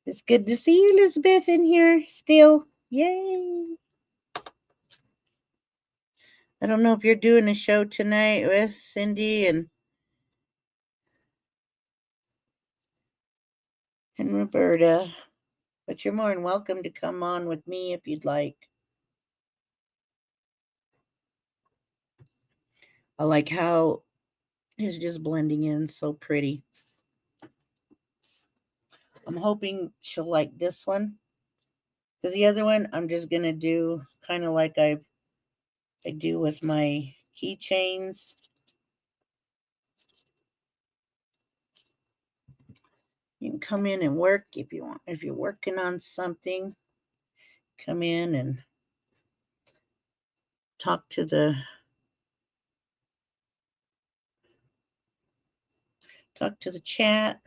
It's good to see you, Elizabeth, in here still. Yay. I don't know if you're doing a show tonight with Cindy and Roberta, but you're more than welcome to come on with me if you'd like. I like how it's just blending in so pretty. I'm hoping she'll like this one, because the other one I'm just going to do kind of like I do with my keychains. You can come in and work if you want. If you're working on something, come in and talk to the chat.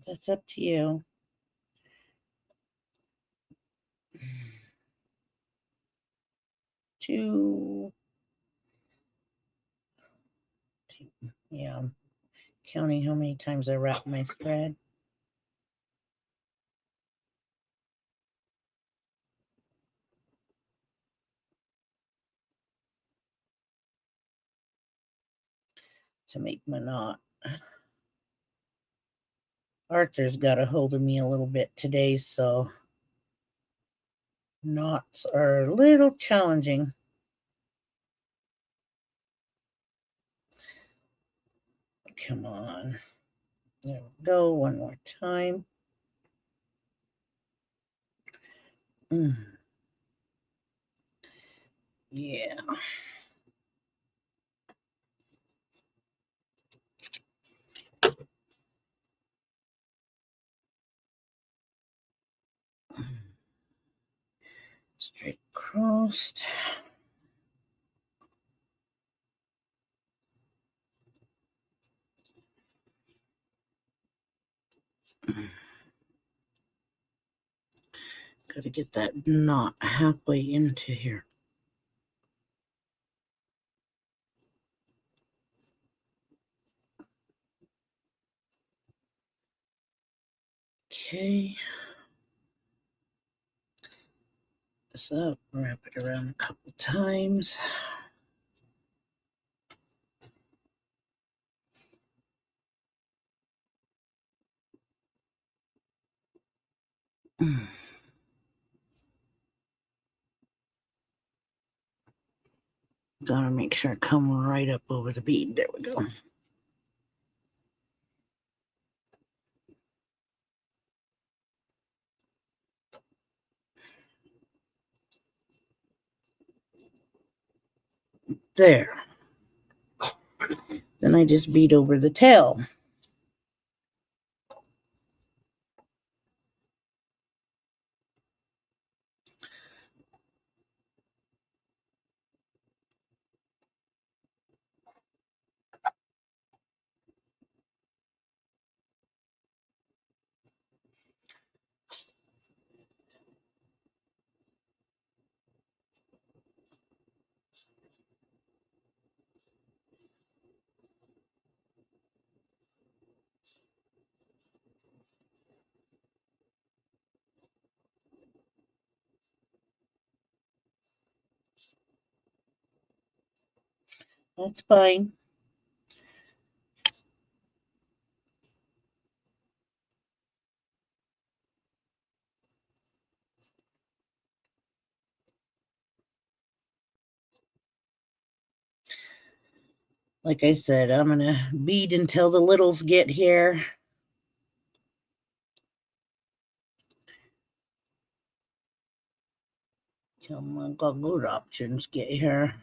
That's up to you. Yeah, I'm counting how many times I wrap my thread. To make my knot. Arthur's got a hold of me a little bit today, so knots are a little challenging. Come on. There we go. One more time. Yeah. Straight crossed. Got to get that knot halfway into here. Okay. This up, wrap it around a couple times. Gotta make sure I come right up over the bead. There we go. There. Then I just bead over the tail. That's fine. Like I said, I'm going to bead until the littles get here. Till my good options get here.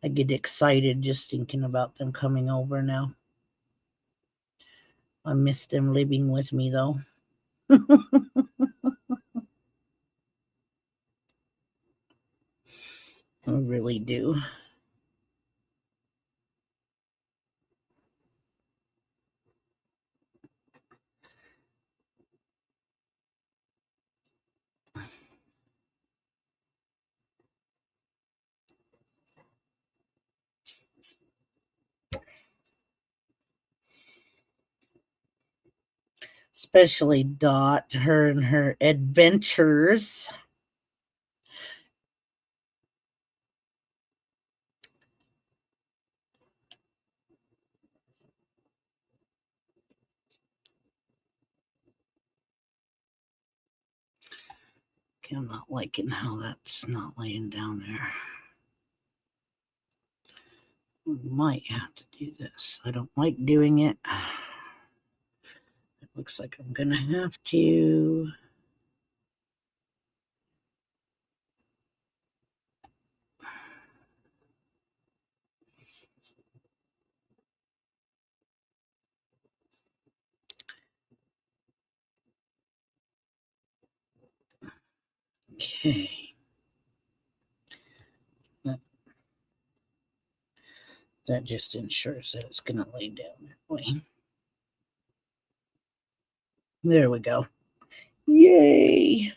I get excited just thinking about them coming over now. I miss them living with me, though. I really do. Especially Dot, her and her adventures. Okay, I'm not liking how that's not laying down there. We might have to do this. I don't like doing it. It looks like I'm going to have to. Okay. That just ensures that it's going to lay down that way. There we go. Yay!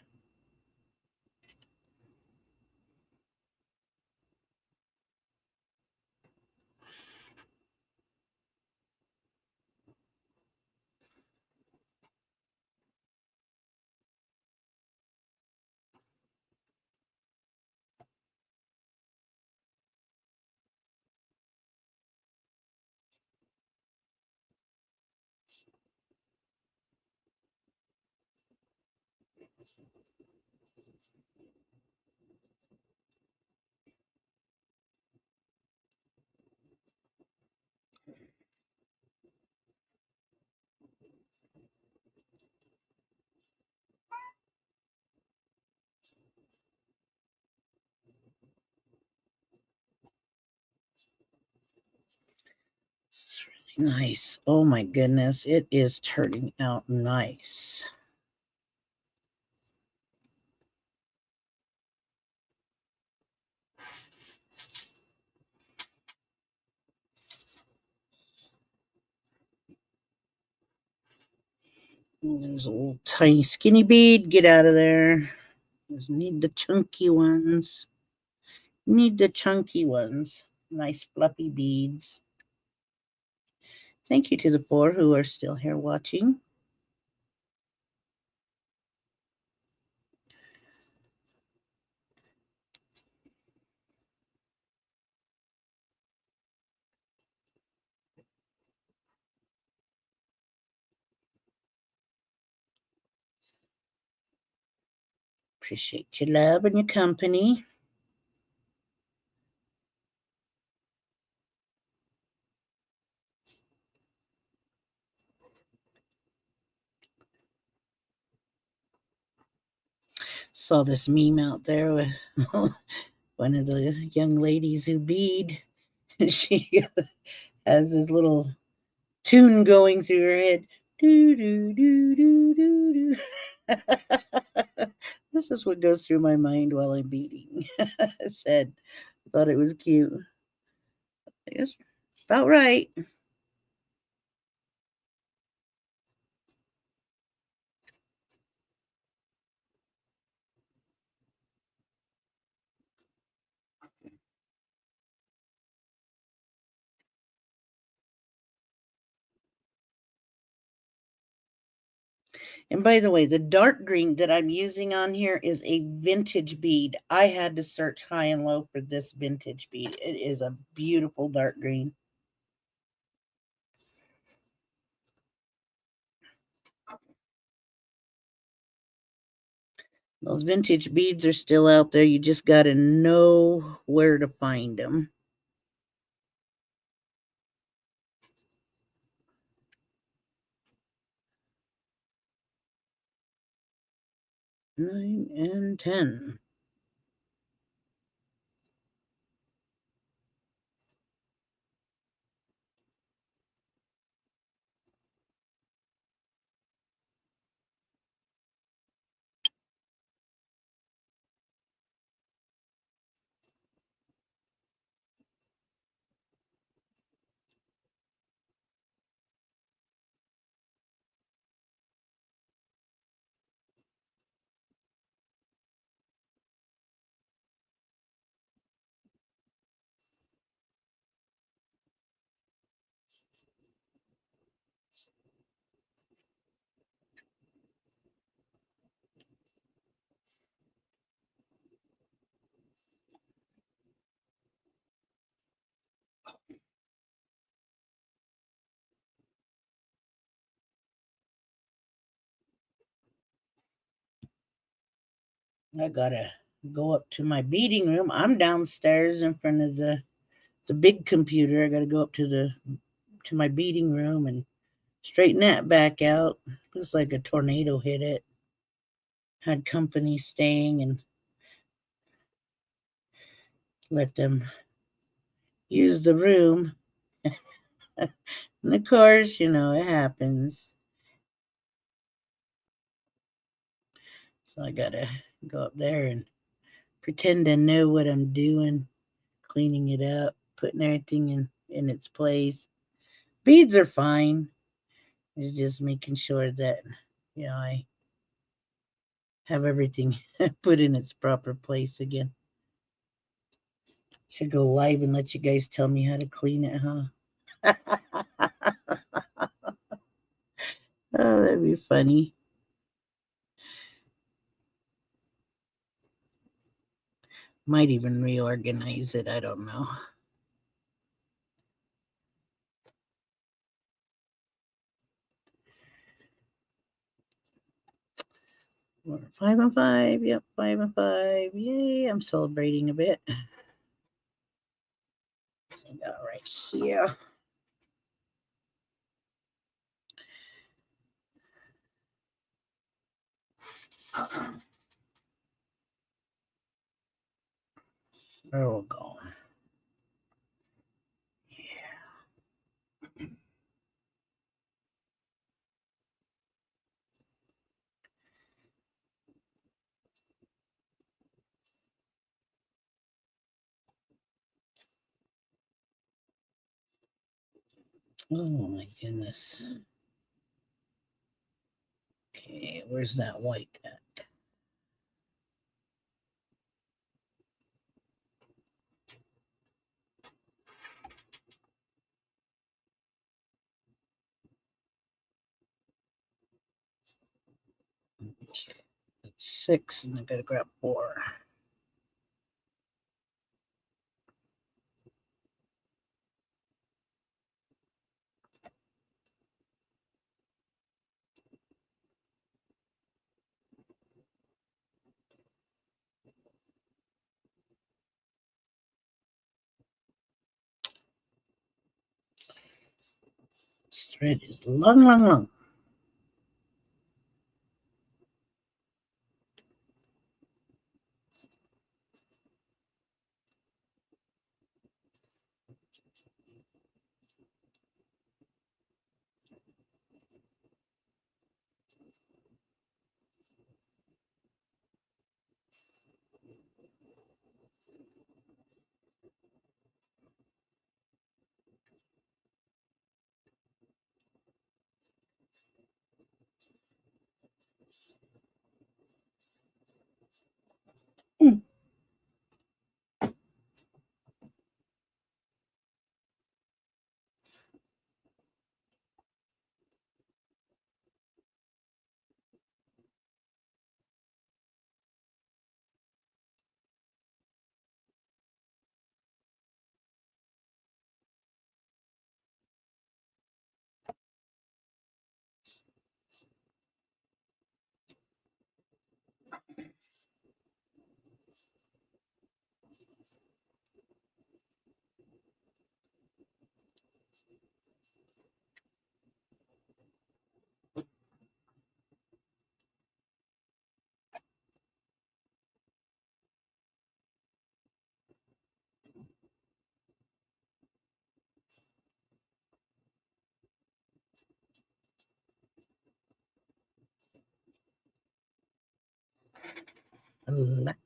It's really nice. Oh my goodness, it is turning out nice. There's a little tiny skinny bead. Get out of there. Just need the chunky ones. Need the chunky ones. Nice fluffy beads. Thank you to the poor who are still here watching. Appreciate your love and your company. saw this meme out there with one of the young ladies who bead. She has this little tune going through her head. Do, do, do, do, do, do. This is what goes through my mind while I'm beading. I said, thought it was cute. It's about right. And by the way, the dark green that I'm using on here is a vintage bead. I had to search high and low for this vintage bead. It is a beautiful dark green. Those vintage beads are still out there. You just got to know where to find them. Nine and 10. I gotta go up to my beading room. I'm downstairs in front of the big computer. I gotta go up to my beading room and straighten that back out. Looks like a tornado hit it. Had company staying and let them use the room. And of course, you know, it happens. So I gotta go up there and pretend I know what I'm doing, cleaning it up, putting everything in its place. Beads are fine. It's just making sure that, you know, I have everything put in its proper place again. Should go live and let you guys tell me how to clean it, huh? Oh, that'd be funny. Might even reorganize it. I don't know. We're 5 and 5. Yep, 5 and 5. Yay, I'm celebrating a bit. I got right here. There we go. Yeah. Oh my goodness. Okay, where's that white at? Okay, that's 6, and I gotta grab 4. This thread is long, long, long. Black.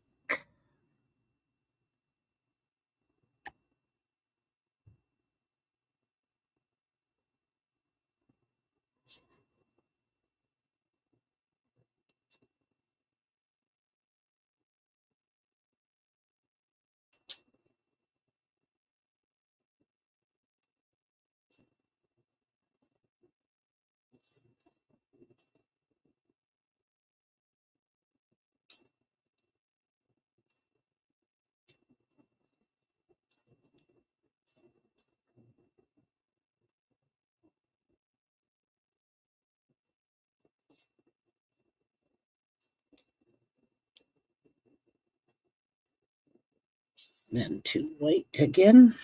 Then to white again.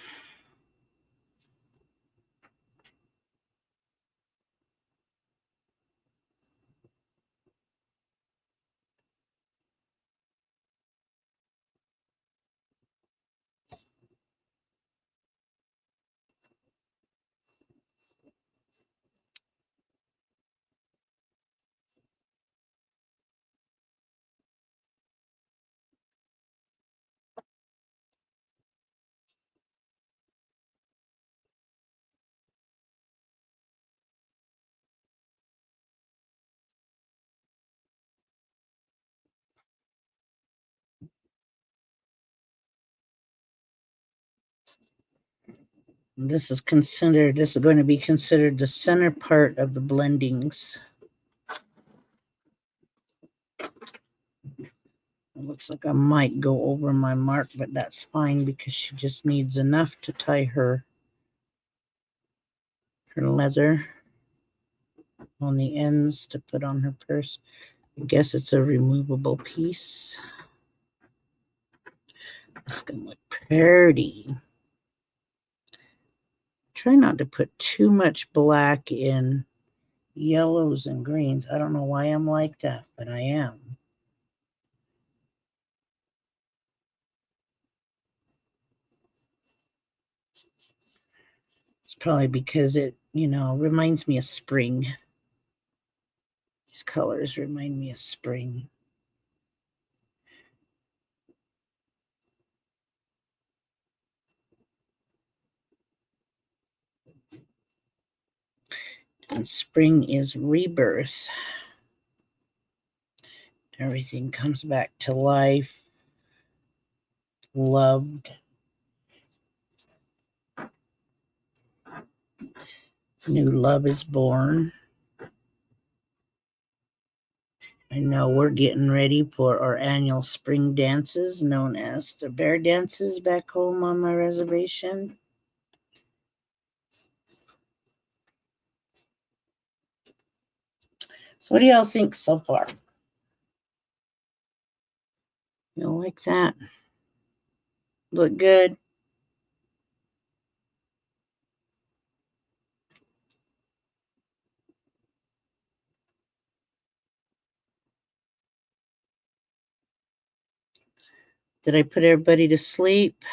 This is going to be considered the center part of the blendings. It looks like I might go over my mark, but that's fine because she just needs enough to tie her leather on the ends to put on her purse. I guess it's a removable piece. It's gonna look pretty. Try not to put too much black in yellows and greens. I don't know why I'm like that, but I am. It's probably because it, reminds me of spring. These colors remind me of spring. And spring is rebirth. Everything comes back to life, loved. New love is born. I know we're getting ready for our annual spring dances known as the bear dances back home on my reservation. So what do y'all think so far? You like that? Look good? Did I put everybody to sleep?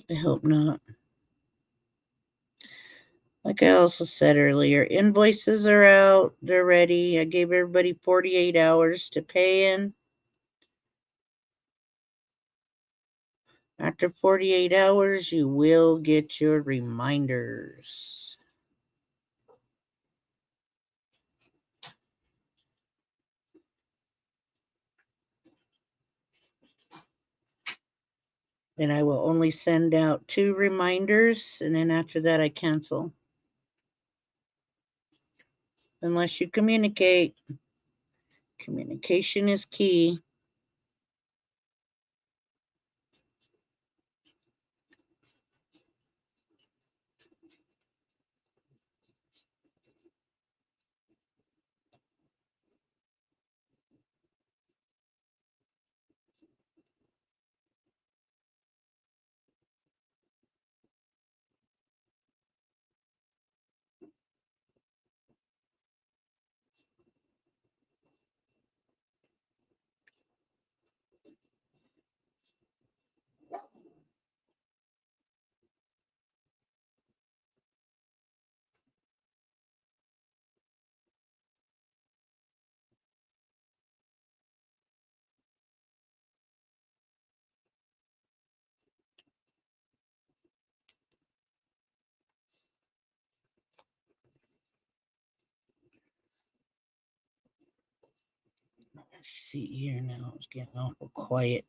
I hope not. Like I also said earlier, invoices are out. They're ready. I gave everybody 48 hours to pay in. After 48 hours, you will get your reminders. And I will only send out 2 reminders, and then after that, I cancel. Unless you communicate. Communication is key. Let's see here now. It's getting awful quiet.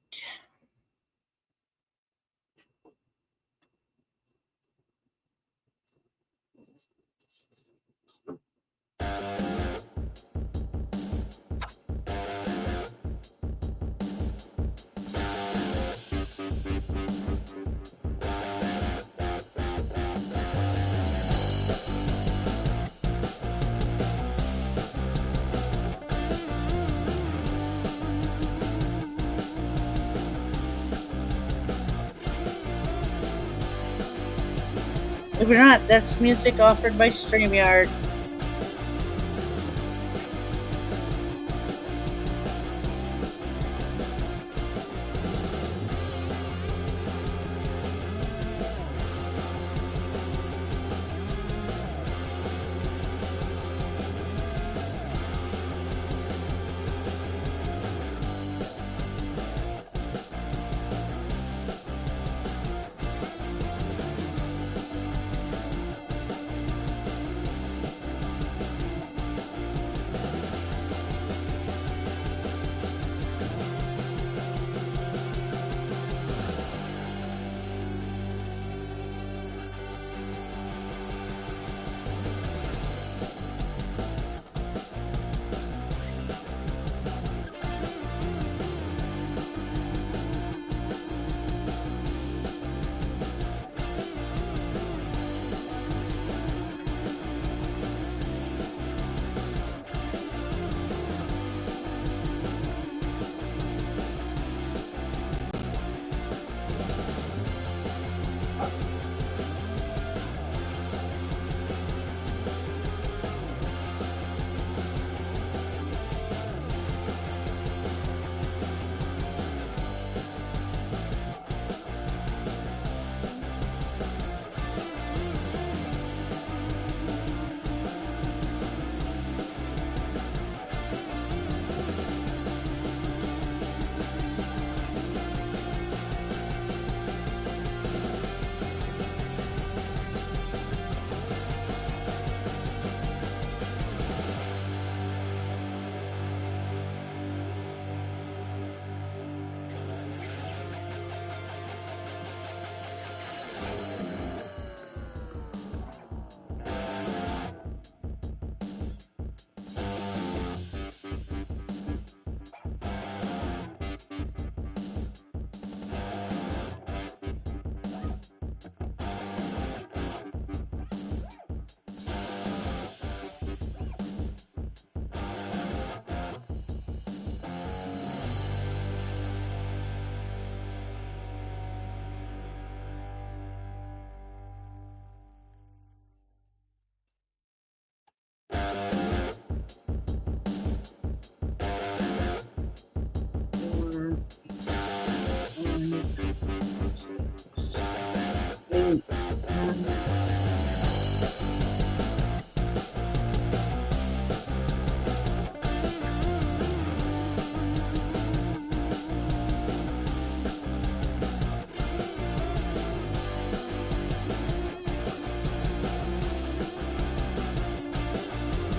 Believe it or not, that's music offered by StreamYard.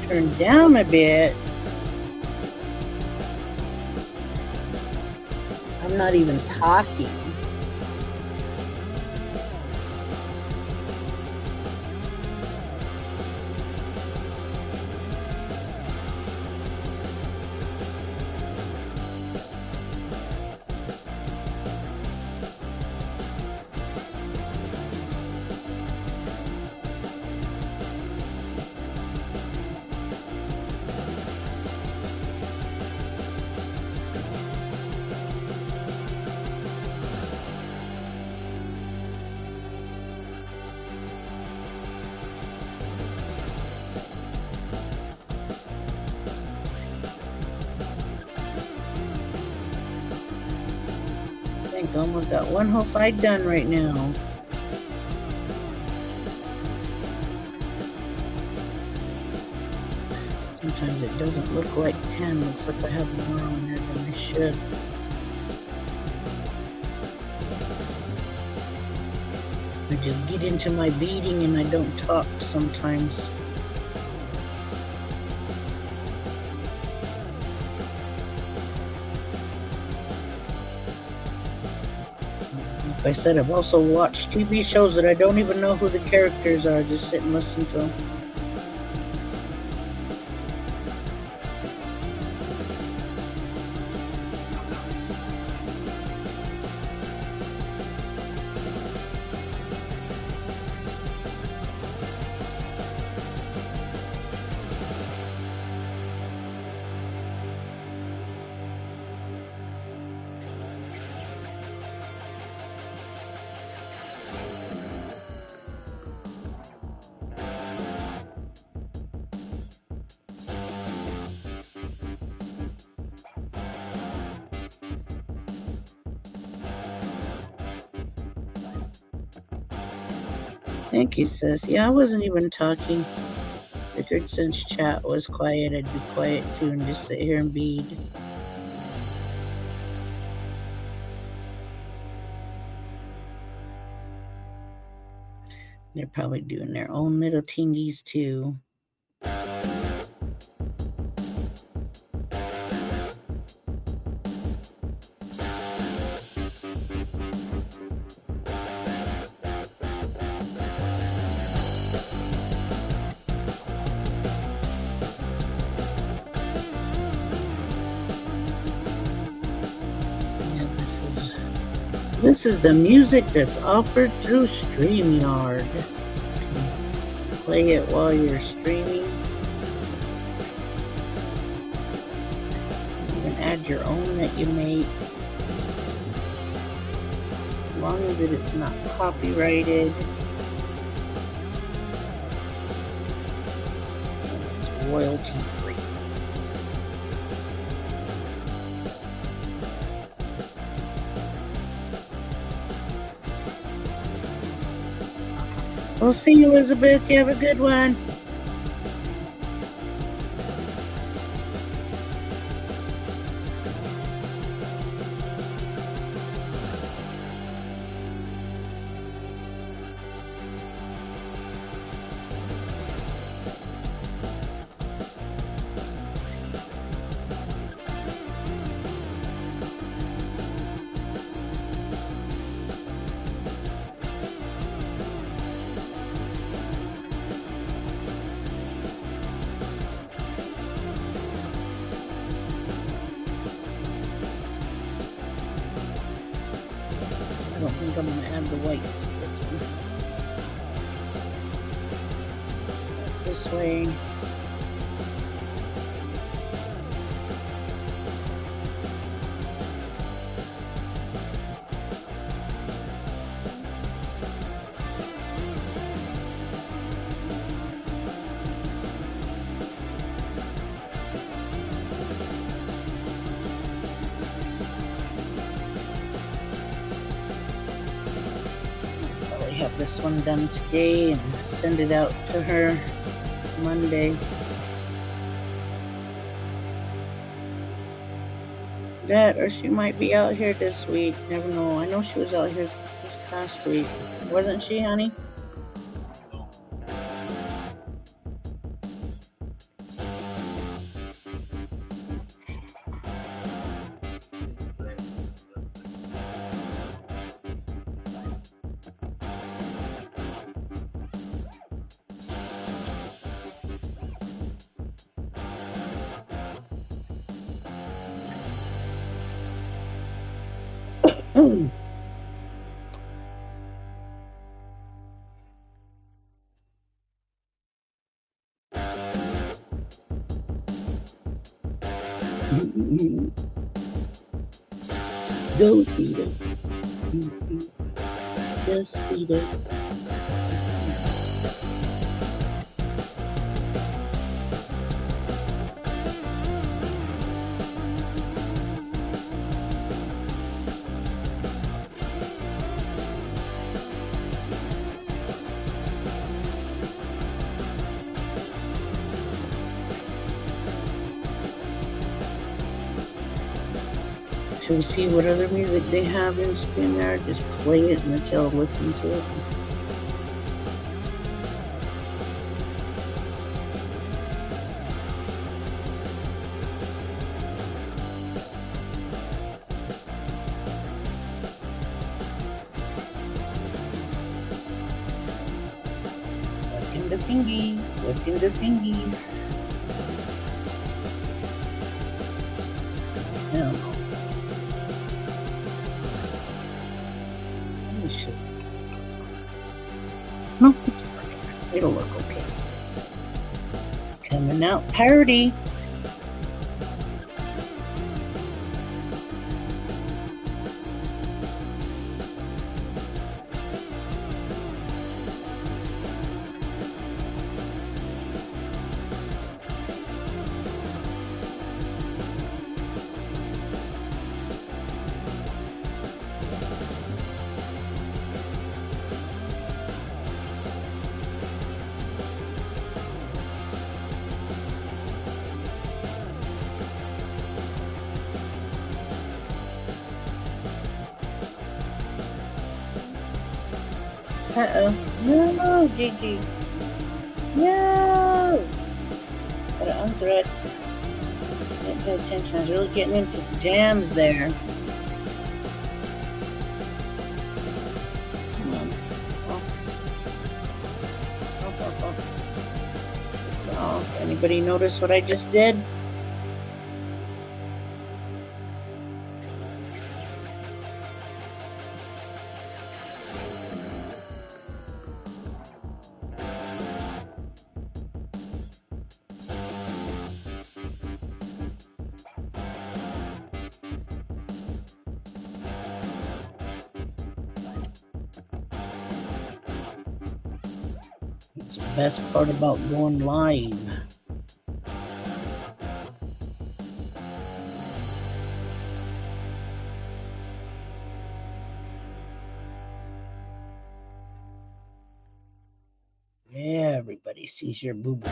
turn down a bit. I'm not even talking. I think I almost got one whole side done right now. Sometimes it doesn't look like 10. Looks like I have more on there than I should. I just get into my beading and I don't talk sometimes. Like I said, I've also watched TV shows that I don't even know who the characters are. Just sit and listen to them. Thank you, sis. Yeah, I wasn't even talking. Figured since chat was quiet, I'd be quiet too and just sit here and bead. They're probably doing their own little tingies too. This is the music that's offered through StreamYard. Play it while you're streaming. You can add your own that you make. As long as it's not copyrighted. It's royalty free. We'll see you, Elizabeth. You have a good one. I don't think I'm going to add the white to this one. This way. Have this one done today and send it out to her Monday. That, or she might be out here this week. Never know. I know she was out here this past week. Wasn't she, honey? Mm. Don't beat it. Just beat it. Should we see what other music they have in StreamYard? Just play it and let y'all listen to it. Working the fingies, working the fingies. Now, let me see. No, it's perfect. It'll look okay. It's coming out party. Uh-oh. No, Gigi. No! Gotta unthread. Didn't pay attention. I was really getting into the jams there. Come on. Oh, anybody notice what I just did? It's the best part about going live. Everybody sees your boo-boo.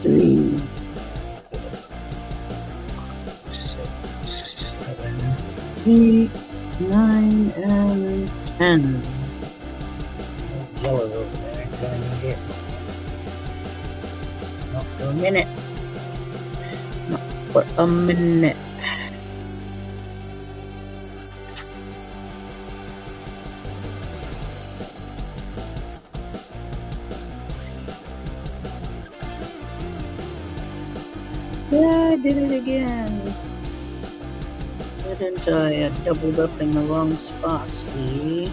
Three, 6, 7, 8, 9, and 10. Yellow over there. Gonna need it. Not for a minute. Not for a minute. Yeah, I did it again. Didn't I? I doubled up in the wrong spot, see?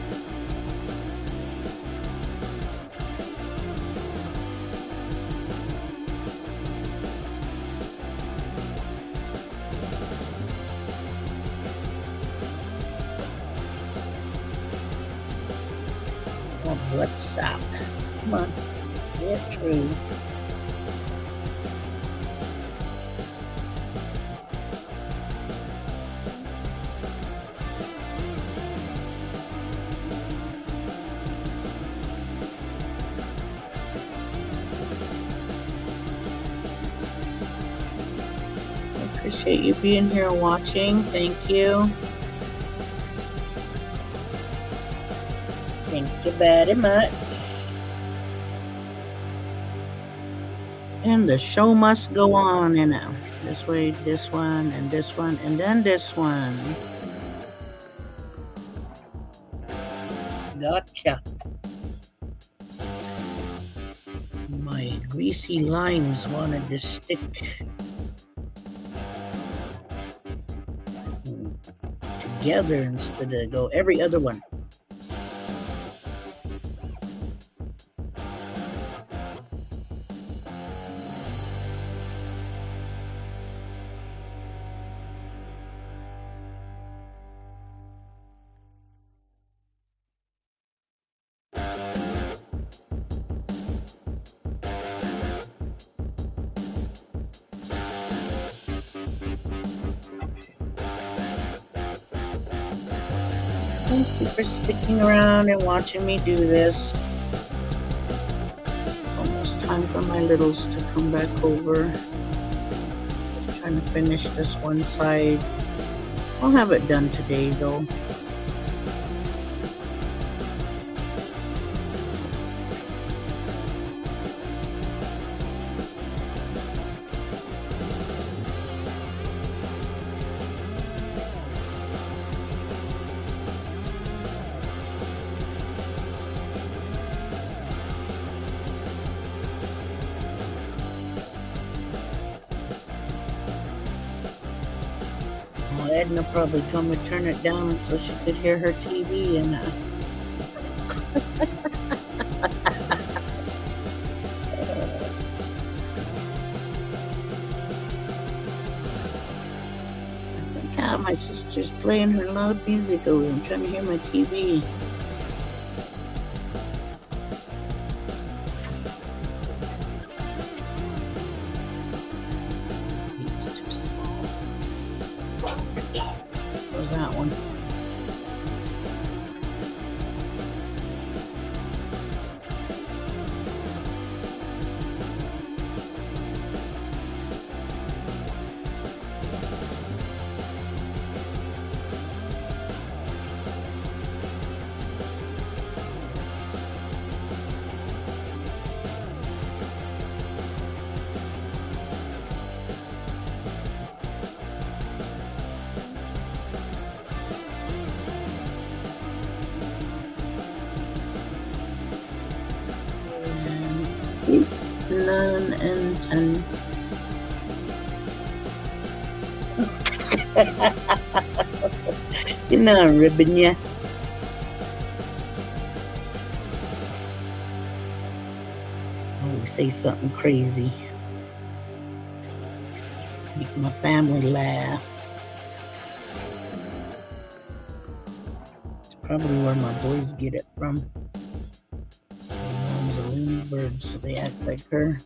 Oh, what's up? Come on, get through. Appreciate you being here and watching. Thank you. Thank you very much. And the show must go on, you know. This way, this one, and this one, and then this one. Gotcha. My greasy limes wanted to stick together instead of go every other one. Thank you for sticking around and watching me do this. It's almost time for my littles to come back over. Just trying to finish this one side. I'll have it done today though. Edna probably told me to turn it down so she could hear her TV and I said, God, my sister's playing her loud music over. I'm trying to hear my TV. That one. None and 10. You know I'm ribbing you. Always say something crazy. Make my family laugh. It's probably where my boys get it from. Birds, so they act like her.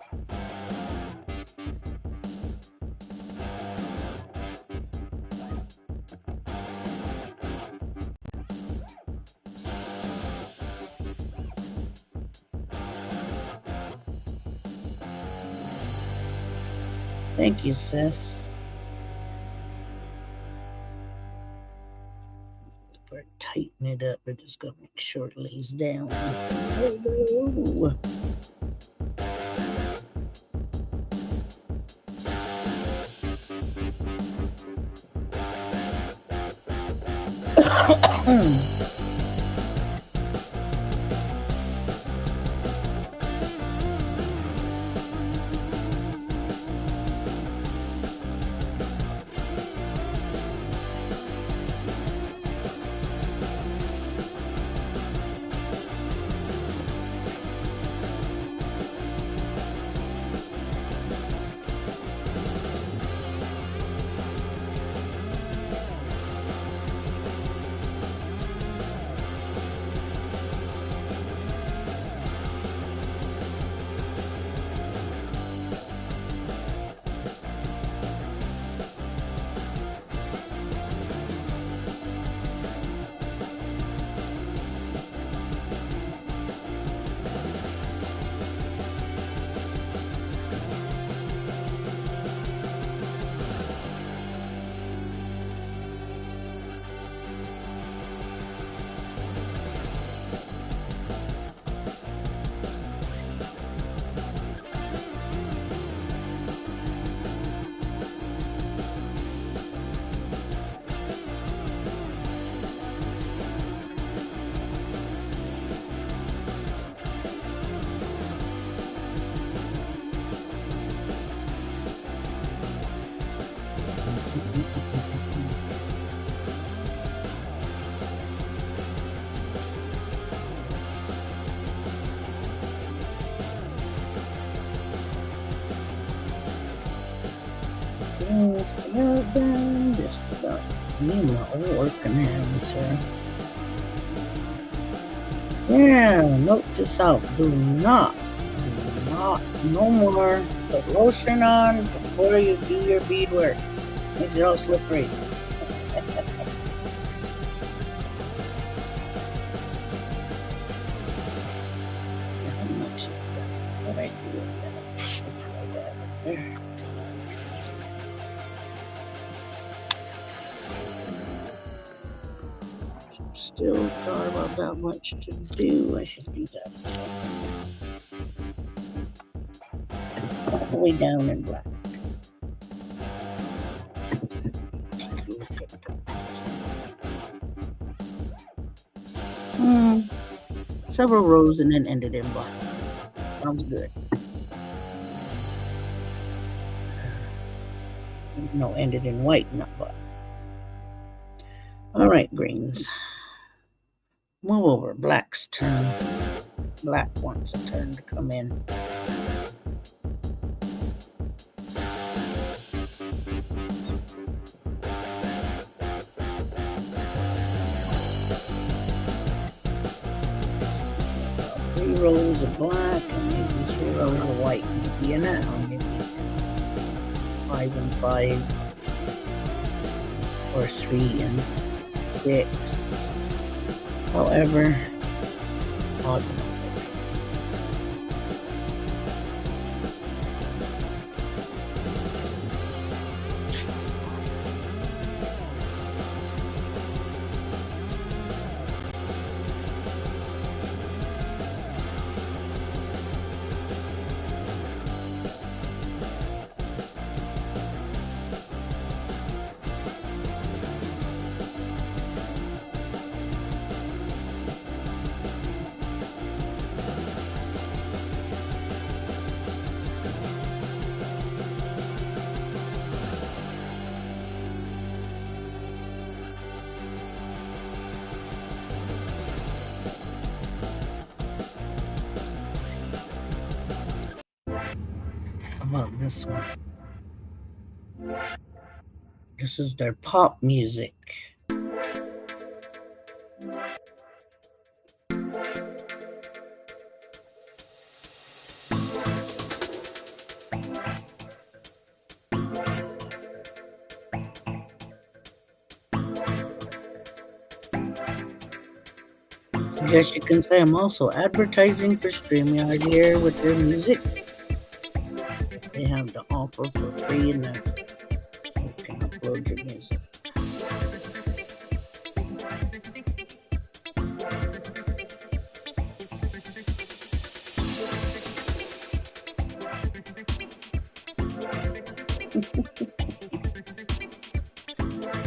Thank you, sis. We're tighten it up. We're just gonna make sure it lays down. Oh. Just about done. Just about. Need my old working hands here. Yeah, note to self. Do not, no more put lotion on before you do your beadwork. Makes it all slippery. How much is that? What I do with that? There. Still got about that much to do. I should do that. All the way down in black. Several rows and then ended in black. Sounds good. No, ended in white, not black. All right, greens. Move over. Black's turn. Black wants a turn to come in. Three rows of black and maybe 3 rows of white. Maybe an hour, maybe 5 and 5, or 3 and 6. However, odd number. About this one. This is their pop music. I guess you can say I'm also advertising for StreamYard here with their music. They have the offer for free and you can upload your music.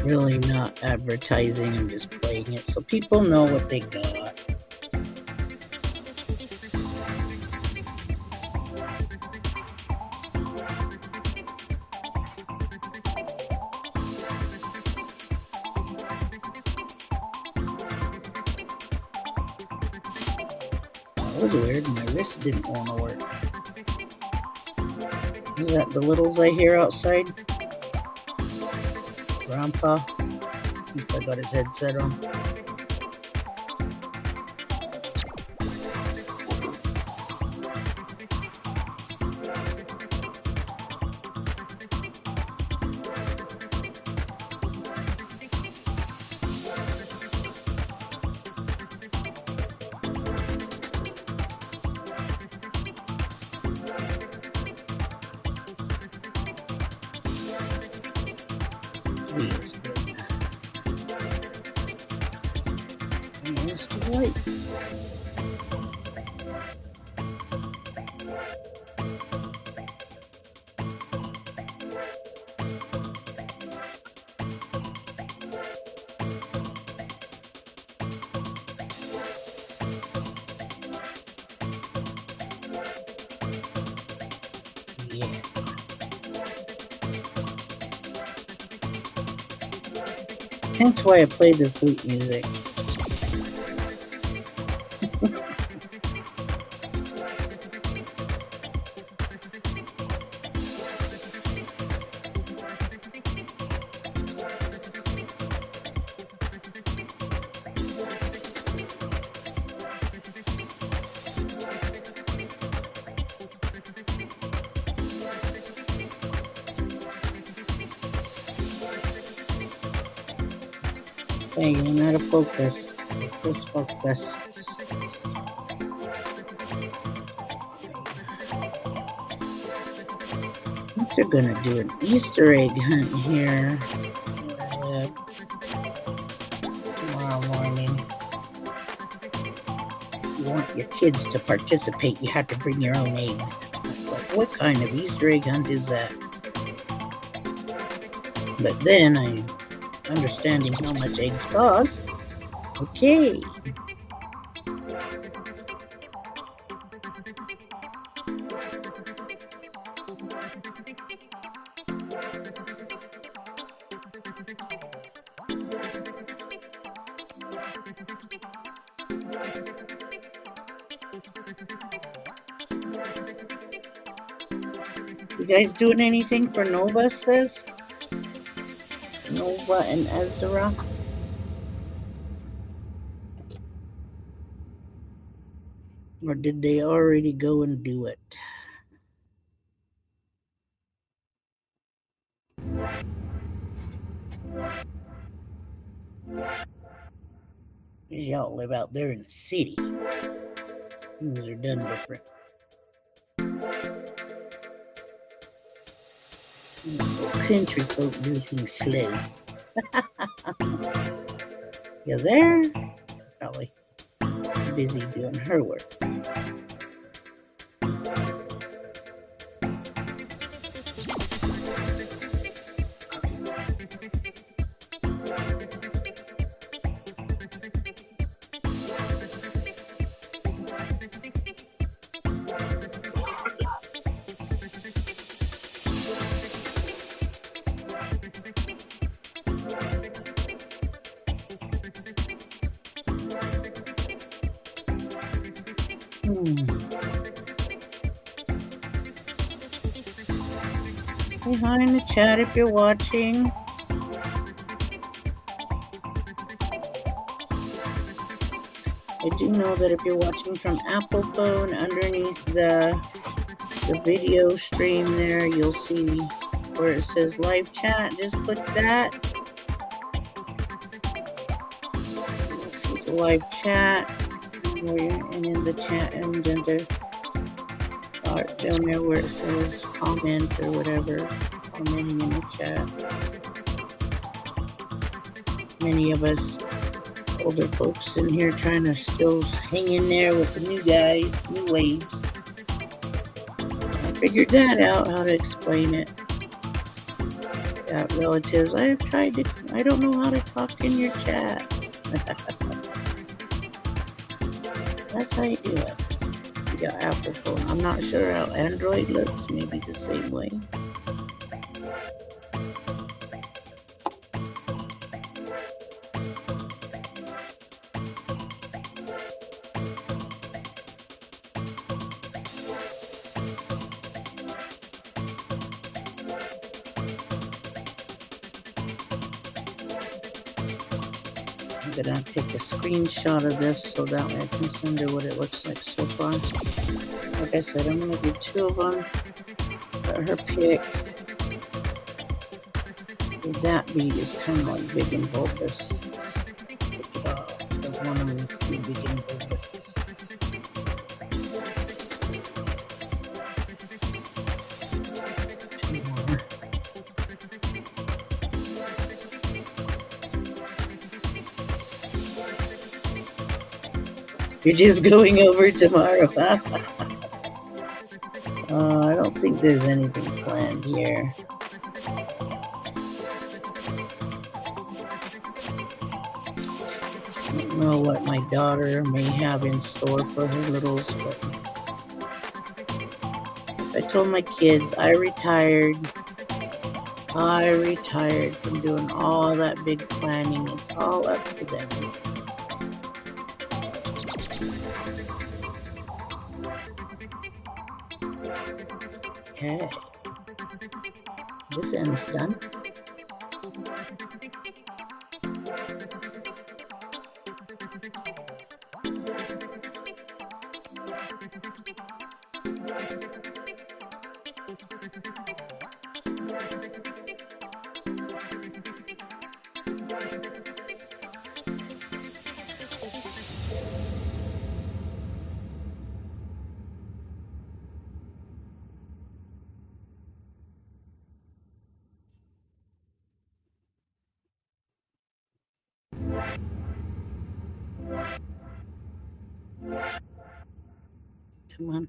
Really not advertising, I'm just playing it so people know what they got. That was weird, my wrist didn't want to work. Is that the littles I hear outside? Grandpa? I think I got his headset on. Hence why I play the flute music. Hey, you know how to focus. Just focus. They're gonna do an Easter egg hunt here tomorrow morning. If you want your kids to participate, you have to bring your own eggs. Like, what kind of Easter egg hunt is that? But then I'm understanding how much eggs cost. Okay. You guys doing anything for Nova, sis? Nova and Ezra? Or did they already go and do it? Y'all live out there in the city. Things are done different. Country folk do things slow. You there? Probably busy doing her work. Say hi in the chat if you're watching. I do know that if you're watching from Apple phone, underneath the video stream there, you'll see where it says live chat. Just click that. You'll see the live chat. And in the chat, and then the part down there where it says comment or whatever, commenting in the chat. Many of us older folks in here trying to still hang in there with the new guys, new waves. I figured that out, how to explain it. Got relatives. I've tried to, I don't know how to talk in your chat. That's how you do it. You got Apple phone. I'm not sure how Android looks. Maybe the same way. I'm gonna take a screenshot of this so that way I can send her what it looks like so far. Like I said, I'm gonna do 2 of them. Let her pick. That bead is kind of like big and bulbous. The one of them is big and bulbous. You're just going over tomorrow, huh? I don't think there's anything planned here. I don't know what my daughter may have in store for her littles, but I told my kids I retired. I retired from doing all that big planning. It's all up to them. Okay. This end's done. Come on.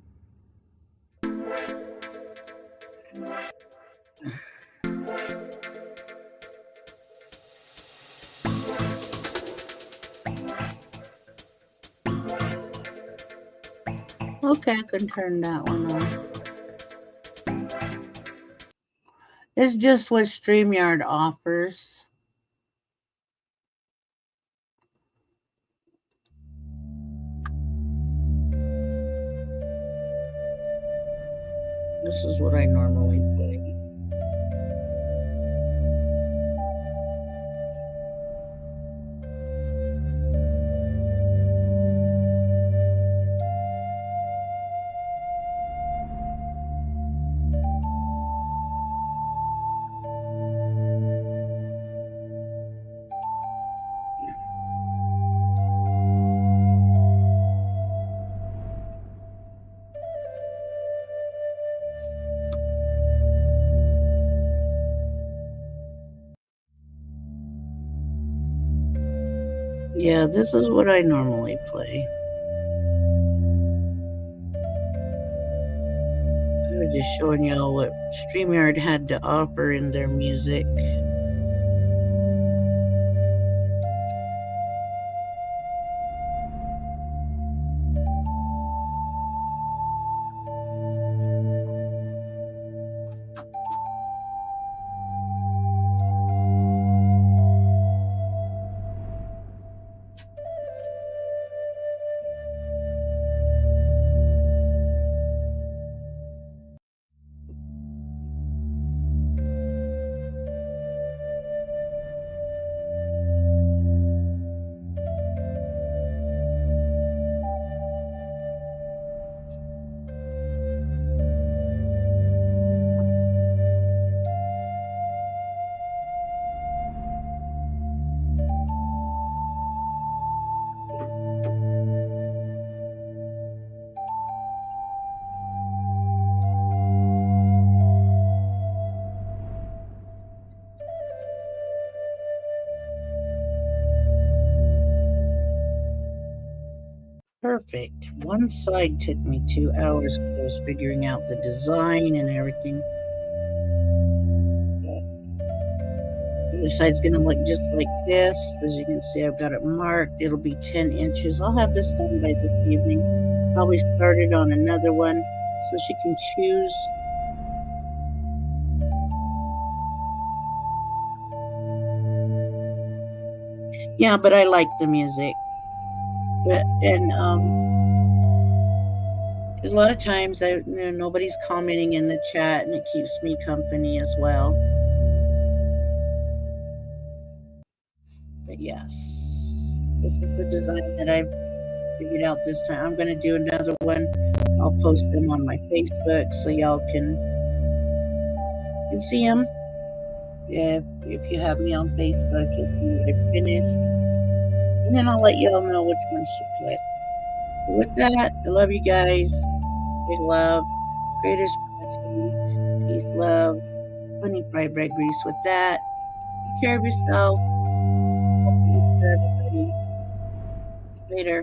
Okay, I can turn that one on. It's just what StreamYard offers. This is what I normally play. Yeah, this is what I normally play. I was just showing y'all what StreamYard had to offer in their music. Perfect. One side took me 2 hours because I was figuring out the design and everything. The other side's going to look just like this. As you can see, I've got it marked. It'll be 10 inches. I'll have this done by this evening. Probably started on another one so she can choose. Yeah, but I like the music. And a lot of times nobody's commenting in the chat, and it keeps me company as well. But yes, this is the design that I've figured out this time. I'm going to do another one. I'll post them on my Facebook so y'all can see them. Yeah, if you have me on Facebook, you'll see what I finished. And then I'll let y'all know which ones to click. With that, I love you guys. Big love. Greatest blessing. Peace, love. Honey fried bread grease. With that, take care of yourself. Happy Easter, everybody. Later.